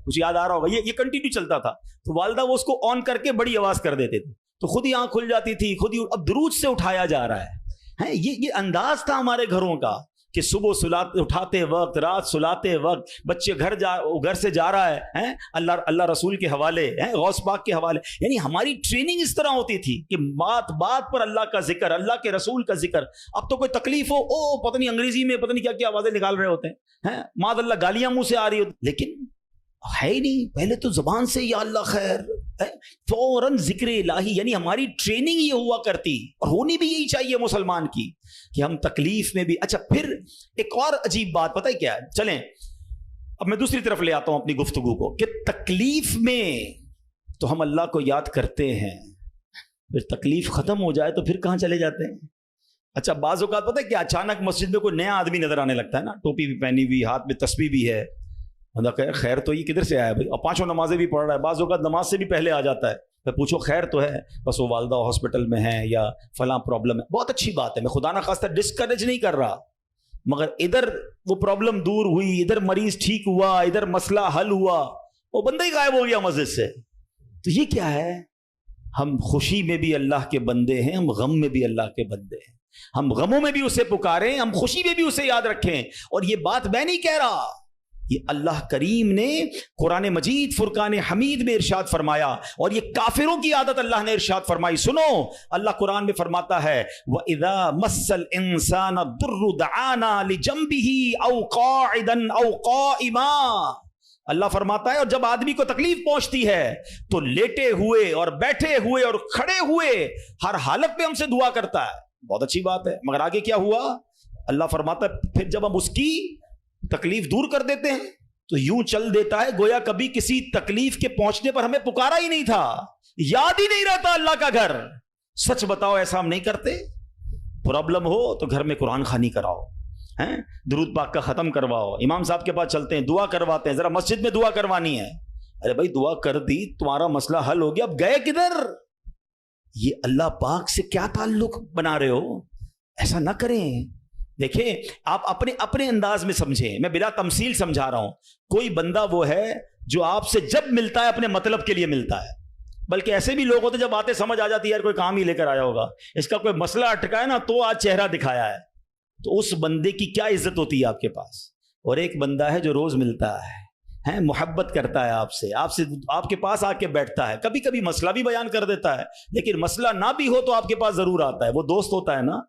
کچھ یاد آ رہا ہوگا، یہ کنٹینیو چلتا تھا، تو والدہ وہ اس کو آن کر کے بڑی آواز کر دیتے تھے، تو خود ہی آنکھ کھل جاتی تھی، خود ہی اب درود سے اٹھایا جا رہا ہے۔ یہ انداز تھا ہمارے گھروں کا کہ صبح اٹھاتے وقت، رات سلاتے وقت، بچے گھر سے جا رہا ہے اللہ رسول کے حوالے، غوث پاک کے حوالے، یعنی ہماری ٹریننگ اس طرح ہوتی تھی کہ بات پر اللہ کا ذکر، اللہ کے رسول کا ذکر۔ اب تو کوئی تکلیف ہو، پتہ نہیں انگریزی میں پتہ نہیں کیا کیا آوازیں نکال رہے ہوتے ہیں، معاذ اللہ گالیاں منہ سے آ رہی ہوتی، لیکن ہے ہی نہیں، پہلے تو زبان سے یا اللہ خیر، فوراً ذکر الہی، یعنی ہماری ٹریننگ یہ ہوا کرتی، اور ہونی بھی یہی چاہیے مسلمان کی، کہ ہم تکلیف میں بھی۔ اچھا پھر ایک اور عجیب بات پتہ ہے کیا ہے، چلیں اب میں دوسری طرف لے آتا ہوں اپنی گفتگو کو، کہ تکلیف میں تو ہم اللہ کو یاد کرتے ہیں، پھر تکلیف ختم ہو جائے تو پھر کہاں چلے جاتے ہیں؟ اچھا بعض اوقات پتہ ہے کہ اچانک مسجد میں کوئی نیا آدمی نظر آنے لگتا ہے نا, ٹوپی بھی پہنی ہوئی, ہاتھ میں تسبیح بھی ہے, کہ خیر تو یہ کدھر سے آیا بھائی, اور 5 نمازیں بھی پڑھ رہا ہے, بعض اوقات نماز سے بھی پہلے آ جاتا ہے, میں پوچھو خیر تو ہے, بس وہ والدہ ہاسپٹل میں ہے یا فلاں پرابلم ہے. بہت اچھی بات ہے, میں خدا نہ خواستہ ڈسکریج نہیں کر رہا, مگر ادھر وہ پرابلم دور ہوئی, ادھر مریض ٹھیک ہوا, ادھر مسئلہ حل ہوا, وہ بندہ ہی غائب ہو گیا مسجد سے. تو یہ کیا ہے؟ ہم خوشی میں بھی اللہ کے بندے ہیں, ہم غم میں بھی اللہ کے بندے ہیں. ہم غموں میں بھی اسے پکاریں, ہم خوشی میں بھی اسے یاد رکھیں. اور یہ بات میں نہیں کہہ رہا, یہ اللہ کریم نے قرآن مجید فرقان حمید میں ارشاد فرمایا, اور یہ کافروں کی عادت اللہ نے ارشاد فرمائی. سنو, اللہ قرآن میں فرماتا ہے وَإِذَا مَسَّ الْإِنسَانَ الضُّرُّ دَعَانَا لِجَنبِهِ أَوْ قَاعِدًا أَوْ قَائِمًا. اللہ فرماتا ہے اور جب آدمی کو تکلیف پہنچتی ہے تو لیٹے ہوئے اور بیٹھے ہوئے اور کھڑے ہوئے ہر حالت میں ہم سے دعا کرتا ہے. بہت اچھی بات ہے, مگر آگے کیا ہوا؟ اللہ فرماتا ہے پھر جب ہم اس کی تکلیف دور کر دیتے ہیں تو یوں چل دیتا ہے گویا کبھی کسی تکلیف کے پہنچنے پر ہمیں پکارا ہی نہیں تھا, یاد ہی نہیں رہتا اللہ کا گھر. سچ بتاؤ ایسا ہم نہیں کرتے؟ پرابلم ہو تو گھر میں قرآن خوانی کراؤ, درود پاک کا ختم کرواؤ, امام صاحب کے پاس چلتے ہیں, دعا کرواتے ہیں, ذرا مسجد میں دعا کروانی ہے. ارے بھائی دعا کر دی, تمہارا مسئلہ حل ہو گیا, اب گئے کدھر؟ یہ اللہ پاک سے کیا تعلق بنا رہے ہو؟ ایسا نہ کریں. دیکھیں آپ اپنے انداز میں سمجھیں, میں بلا تمثیل سمجھا رہا ہوں. کوئی بندہ وہ ہے جو آپ سے جب ملتا ہے اپنے مطلب کے لیے ملتا ہے, بلکہ ایسے بھی لوگ ہوتے جب باتیں سمجھ آ جاتی ہے یار کوئی کام ہی لے کر آیا ہوگا, اس کا کوئی مسئلہ اٹکا ہے نا تو آج چہرہ دکھایا ہے, تو اس بندے کی کیا عزت ہوتی ہے آپ کے پاس. اور ایک بندہ ہے جو روز ملتا ہے, محبت کرتا ہے آپ سے آپ کے پاس آ کے بیٹھتا ہے, کبھی کبھی مسئلہ بھی بیان کر دیتا ہے, لیکن مسئلہ نہ بھی ہو تو آپ کے پاس ضرور آتا ہے. وہ دوست ہوتا ہے نا,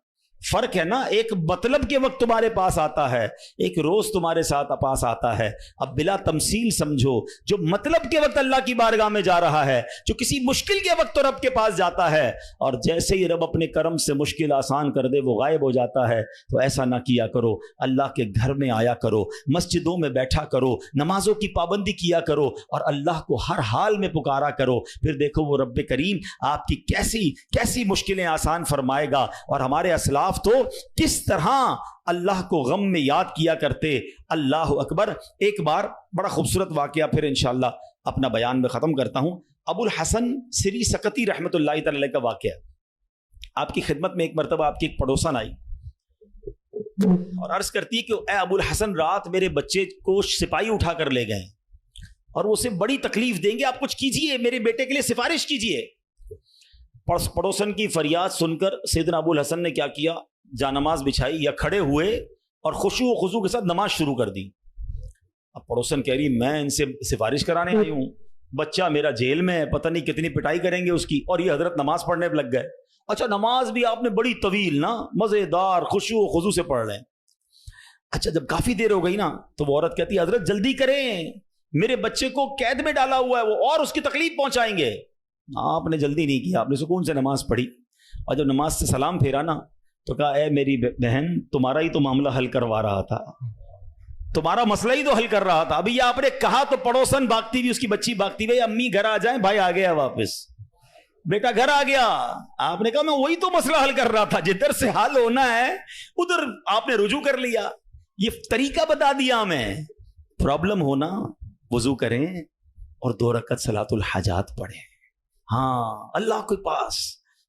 فرق ہے نا, ایک مطلب کے وقت تمہارے پاس آتا ہے, ایک روز تمہارے ساتھ پاس آتا ہے. اب بلا تمثیل سمجھو, جو مطلب کے وقت اللہ کی بارگاہ میں جا رہا ہے, جو کسی مشکل کے وقت تو رب کے پاس جاتا ہے, اور جیسے ہی رب اپنے کرم سے مشکل آسان کر دے وہ غائب ہو جاتا ہے. تو ایسا نہ کیا کرو, اللہ کے گھر میں آیا کرو, مسجدوں میں بیٹھا کرو, نمازوں کی پابندی کیا کرو, اور اللہ کو ہر حال میں پکارا کرو. پھر دیکھو وہ رب کریم آپ کی کیسی مشکلیں آسان فرمائے گا. اور ہمارے اسلاف تو کس طرح اللہ کو غم میں یاد کیا کرتے. اللہ اکبر. ایک بار بڑا خوبصورت واقعہ پھر انشاءاللہ اپنا بیان میں ختم کرتا ہوں. ابو الحسن سری سقطی رحمۃ اللہ تعالی علیہ کا واقعہ. آپ کی خدمت میں ایک مرتبہ آپ کی ایک پڑوسن آئی اور عرض کرتی ہے کہ اے ابو الحسن, رات میرے بچے کو سپاہی اٹھا کر لے گئے اور وہ اسے بڑی تکلیف دیں گے, آپ کچھ کیجئے, میرے بیٹے کے لیے سفارش کیجئے. پڑوسن کی فریاد سن کر سیدنا ابو الحسن نے کیا کیا, جانماز بچھائی یا کھڑے ہوئے اور خشوع و خضوع کے ساتھ نماز شروع کر دی. اب پڑوسن کہہ رہی میں ان سے سفارش کرانے آئی ہوں, بچہ میرا جیل میں ہے, پتہ نہیں کتنی پٹائی کریں گے اس کی, اور یہ حضرت نماز پڑھنے پہ لگ گئے. اچھا نماز بھی آپ نے بڑی طویل نا, مزیدار خشوع و خضوع سے پڑھ رہے ہیں. اچھا جب کافی دیر ہو گئی نا تو وہ عورت کہتی ہے حضرت جلدی کریں, میرے بچے کو قید میں ڈالا ہوا ہے وہ, اور اس کی تکلیف پہنچائیں گے. آپ نے جلدی نہیں کیا, آپ نے سکون سے نماز پڑھی, اور جب نماز سے سلام پھیرا نا تو کہا اے میری بہن, تمہارا ہی تو معاملہ حل کروا رہا تھا, تمہارا مسئلہ ہی تو حل کر رہا تھا. ابھی یہ آپ نے کہا تو پڑوسن بھاگتی ہوئی, اس کی بچی بھاگتی ہوئی, امی گھر آ جائیں, بھائی آ گیا واپس, بیٹا گھر آ گیا. آپ نے کہا میں وہی تو مسئلہ حل کر رہا تھا, جدھر سے حل ہونا ہے ادھر آپ نے رجوع کر لیا. یہ طریقہ بتا دیا ہمیں. پرابلم ہونا وضو کریں اور 2 رکعت صلاۃ الحاجات پڑھیں. ہاں اللہ کے پاس,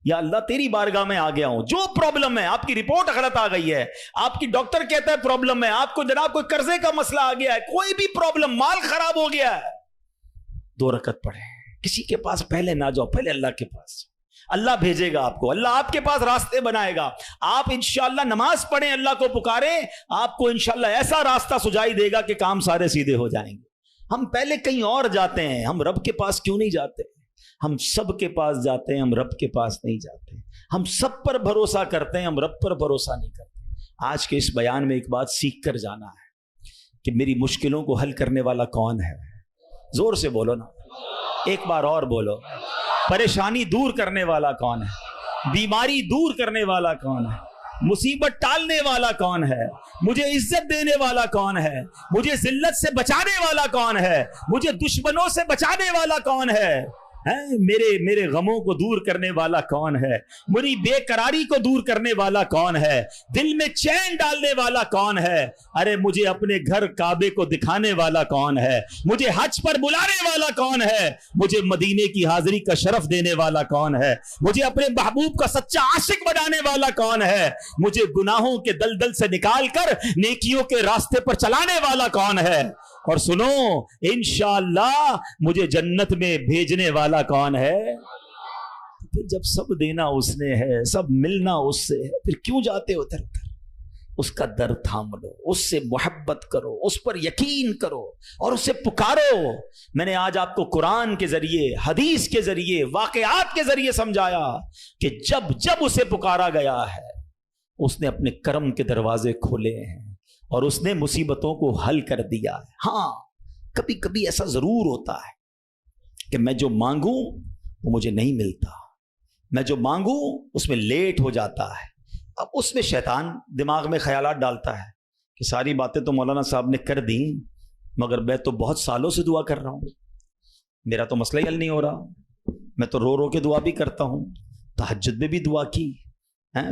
یا اللہ تیری بارگاہ میں آ گیا ہوں, جو پرابلم ہے, آپ کی رپورٹ غلط آ گئی ہے, آپ کی ڈاکٹر کہتا ہے پرابلم ہے, آپ کو جناب کوئی قرضے کا مسئلہ آ گیا ہے, کوئی بھی پرابلم, مال خراب ہو گیا ہے, 2 رکعت پڑھیں. کسی کے پاس پہلے نہ جاؤ, پہلے اللہ کے پاس. اللہ بھیجے گا آپ کو, اللہ آپ کے پاس راستے بنائے گا. آپ انشاءاللہ نماز پڑھیں, اللہ کو پکاریں, آپ کو انشاءاللہ ایسا راستہ سجائی دے گا کہ کام سارے سیدھے ہو جائیں گے. ہم پہلے کہیں اور جاتے ہیں, ہم رب کے پاس کیوں نہیں جاتے؟ ہم سب کے پاس جاتے ہیں, ہم رب کے پاس نہیں جاتے. ہم سب پر بھروسہ کرتے ہیں, ہم رب پر بھروسہ نہیں کرتے. آج کے اس بیان میں ایک بات سیکھ کر جانا ہے کہ میری مشکلوں کو حل کرنے والا کون ہے. زور سے بولو نا, ایک بار اور بولو. پریشانی دور کرنے والا کون ہے؟ بیماری دور کرنے والا کون ہے؟ مصیبت ٹالنے والا کون ہے؟ مجھے عزت دینے والا کون ہے؟ مجھے ذلت سے بچانے والا کون ہے؟ مجھے دشمنوں سے بچانے والا کون ہے؟ میرے غموں کو دور کرنے والا کون ہے؟ میری بے قراری کو دور کرنے والا کون ہے؟ دل میں چین ڈالنے والا کون ہے؟ ارے مجھے اپنے گھر کعبے کو دکھانے والا کون ہے؟ مجھے حج پر بلانے والا کون ہے؟ مجھے مدینے کی حاضری کا شرف دینے والا کون ہے؟ مجھے اپنے محبوب کا سچا عاشق بنانے والا کون ہے؟ مجھے گناہوں کے دلدل سے نکال کر نیکیوں کے راستے پر چلانے والا کون ہے؟ اور سنو، انشاءاللہ مجھے جنت میں بھیجنے والا کون ہے؟ پھر جب سب دینا اس نے ہے، سب ملنا اس سے ہے، پھر کیوں جاتے ہو ادھر ادھر؟ اس کا در تھام لو، اس سے محبت کرو، اس پر یقین کرو اور اسے پکارو۔ میں نے آج آپ کو قرآن کے ذریعے، حدیث کے ذریعے، واقعات کے ذریعے سمجھایا کہ جب اسے پکارا گیا ہے اس نے اپنے کرم کے دروازے کھولے ہیں اور اس نے مصیبتوں کو حل کر دیا ہے۔ ہاں، کبھی کبھی ایسا ضرور ہوتا ہے کہ میں جو مانگوں وہ مجھے نہیں ملتا، میں جو مانگوں اس میں لیٹ ہو جاتا ہے۔ اب اس میں شیطان دماغ میں خیالات ڈالتا ہے کہ ساری باتیں تو مولانا صاحب نے کر دیں، مگر میں تو بہت سالوں سے دعا کر رہا ہوں، میرا تو مسئلہ ہی حل نہیں ہو رہا، میں تو رو رو کے دعا بھی کرتا ہوں، تہجد میں بھی دعا کی،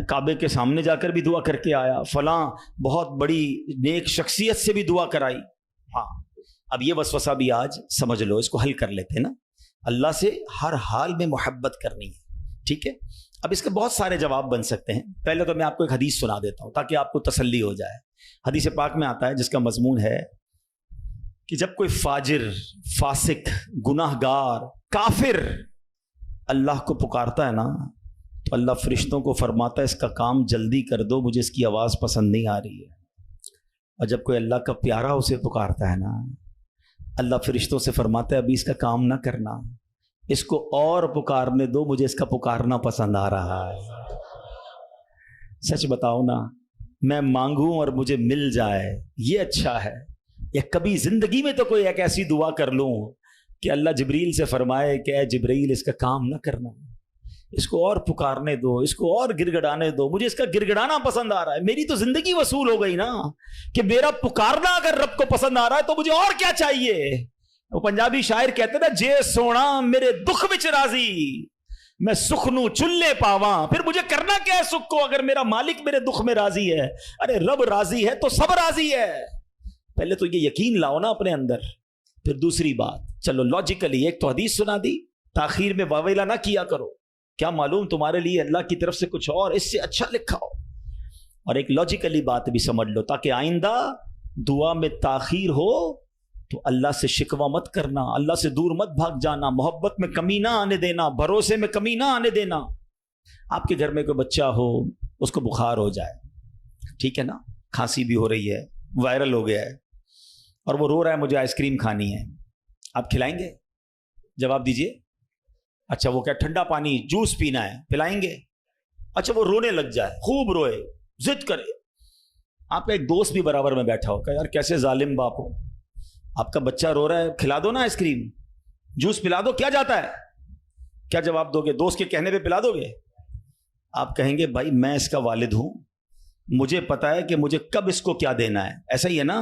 کعبے کے سامنے جا کر بھی دعا کر کے آیا، فلاں بہت بڑی نیک شخصیت سے بھی دعا کرائی۔ ہاں، اب یہ وسوسہ بھی آج سمجھ لو، اس کو حل کر لیتے ہیں نا۔ اللہ سے ہر حال میں محبت کرنی ہے، ٹھیک ہے؟ اب اس کے بہت سارے جواب بن سکتے ہیں۔ پہلے تو میں آپ کو ایک حدیث سنا دیتا ہوں تاکہ آپ کو تسلی ہو جائے۔ حدیث پاک میں آتا ہے جس کا مضمون ہے کہ جب کوئی فاجر، فاسق، گناہ گار، کافر اللہ کو پکارتا ہے نا تو اللہ فرشتوں کو فرماتا ہے اس کا کام جلدی کر دو، مجھے اس کی آواز پسند نہیں آ رہی ہے۔ اور جب کوئی اللہ کا پیارا اسے پکارتا ہے نا، اللہ فرشتوں سے فرماتا ہے ابھی اس کا کام نہ کرنا، اس کو اور پکارنے دو، مجھے اس کا پکارنا پسند آ رہا ہے۔ سچ بتاؤ نا، میں مانگوں اور مجھے مل جائے یہ اچھا ہے، یا کبھی زندگی میں تو کوئی ایک ایسی دعا کر لوں کہ اللہ جبریل سے فرمائے کہ اے جبریل اس کا کام نہ کرنا، اس کو اور پکارنے دو، اس کو اور گڑگڑانے دو، مجھے اس کا گڑگڑانا پسند آ رہا ہے۔ میری تو زندگی وصول ہو گئی نا کہ میرا پکارنا اگر رب کو پسند آ رہا ہے تو مجھے اور کیا چاہیے؟ وہ پنجابی شاعر کہتے نا، جے سونا میرے دکھ وچ راضی، میں سکھ نو چلے پاواں۔ پھر مجھے کرنا کیا ہے سکھ کو اگر میرا مالک میرے دکھ میں راضی ہے؟ ارے رب راضی ہے تو سب راضی ہے۔ پہلے تو یہ یقین لاؤ نا اپنے اندر۔ پھر دوسری بات، چلو لاجیکلی ایک تو حدیث سنا دی، تاخیر میں واویلا نہ کیا کرو، کیا معلوم تمہارے لیے اللہ کی طرف سے کچھ اور اس سے اچھا لکھا ہو۔ اور ایک لاجیکلی بات بھی سمجھ لو تاکہ آئندہ دعا میں تاخیر ہو تو اللہ سے شکوہ مت کرنا، اللہ سے دور مت بھاگ جانا، محبت میں کمی نہ آنے دینا، بھروسے میں کمی نہ آنے دینا۔ آپ کے گھر میں کوئی بچہ ہو، اس کو بخار ہو جائے، ٹھیک ہے نا، کھانسی بھی ہو رہی ہے، وائرل ہو گیا ہے، اور وہ رو رہا ہے مجھے آئس کریم کھانی ہے، آپ کھلائیں گے؟ جواب دیجئے۔ اچھا، وہ کیا ٹھنڈا پانی، جوس پینا ہے، پلائیں گے؟ اچھا، وہ رونے لگ جائے، خوب روئے، ضد کرے، آپ کا ایک دوست بھی برابر میں بیٹھا ہو کہ یار کیسے ظالم باپ ہو، آپ کا بچہ رو رہا ہے، کھلا دو نا آئس کریم، جوس پلا دو، کیا جاتا ہے؟ کیا جواب دو گے؟ دوست کے کہنے پہ پلا دو گے؟ آپ کہیں گے بھائی میں اس کا والد ہوں، مجھے پتا ہے کہ مجھے کب اس کو کیا دینا ہے۔ ایسا ہی ہے نا،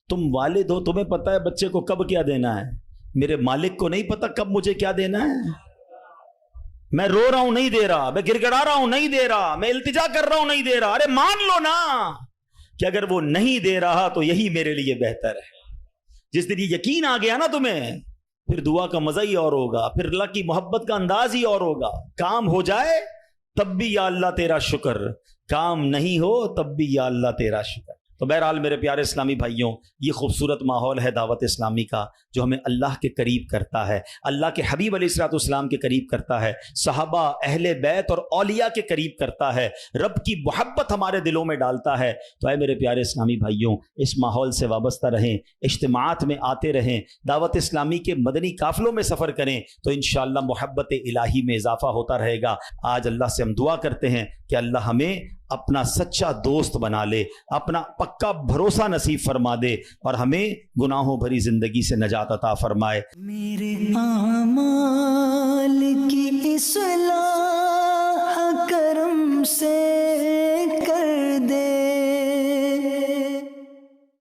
تم والد ہو، تمہیں پتا ہے بچے کو کب کیا دینا ہے، میرے مالک کو نہیں پتا کب مجھے کیا دینا ہے۔ میں رو رہا ہوں نہیں دے رہا، میں گڑ گڑا رہا ہوں نہیں دے رہا، میں التجا کر رہا ہوں نہیں دے رہا، ارے مان لو نا کہ اگر وہ نہیں دے رہا تو یہی میرے لیے بہتر ہے۔ جس دن یہ یقین آ گیا نا تمہیں، پھر دعا کا مزہ ہی اور ہوگا، پھر اللہ کی محبت کا انداز ہی اور ہوگا۔ کام ہو جائے تب بھی یا اللہ تیرا شکر، کام نہیں ہو تب بھی یا اللہ تیرا شکر۔ تو بہرحال میرے پیارے اسلامی بھائیوں، یہ خوبصورت ماحول ہے دعوت اسلامی کا جو ہمیں اللہ کے قریب کرتا ہے، اللہ کے حبیب علیہ الصلوۃ والسلام کے قریب کرتا ہے، صحابہ، اہل بیت اور اولیاء کے قریب کرتا ہے، رب کی محبت ہمارے دلوں میں ڈالتا ہے۔ تو اے میرے پیارے اسلامی بھائیوں، اس ماحول سے وابستہ رہیں، اجتماعات میں آتے رہیں، دعوت اسلامی کے مدنی قافلوں میں سفر کریں تو انشاءاللہ محبت الہی میں اضافہ ہوتا رہے گا۔ آج اللہ سے ہم دعا کرتے ہیں کہ اللہ ہمیں اپنا سچا دوست بنا لے، اپنا پکا بھروسہ نصیب فرما دے اور ہمیں گناہوں بھری زندگی سے نجات عطا فرمائے۔ میرے آمال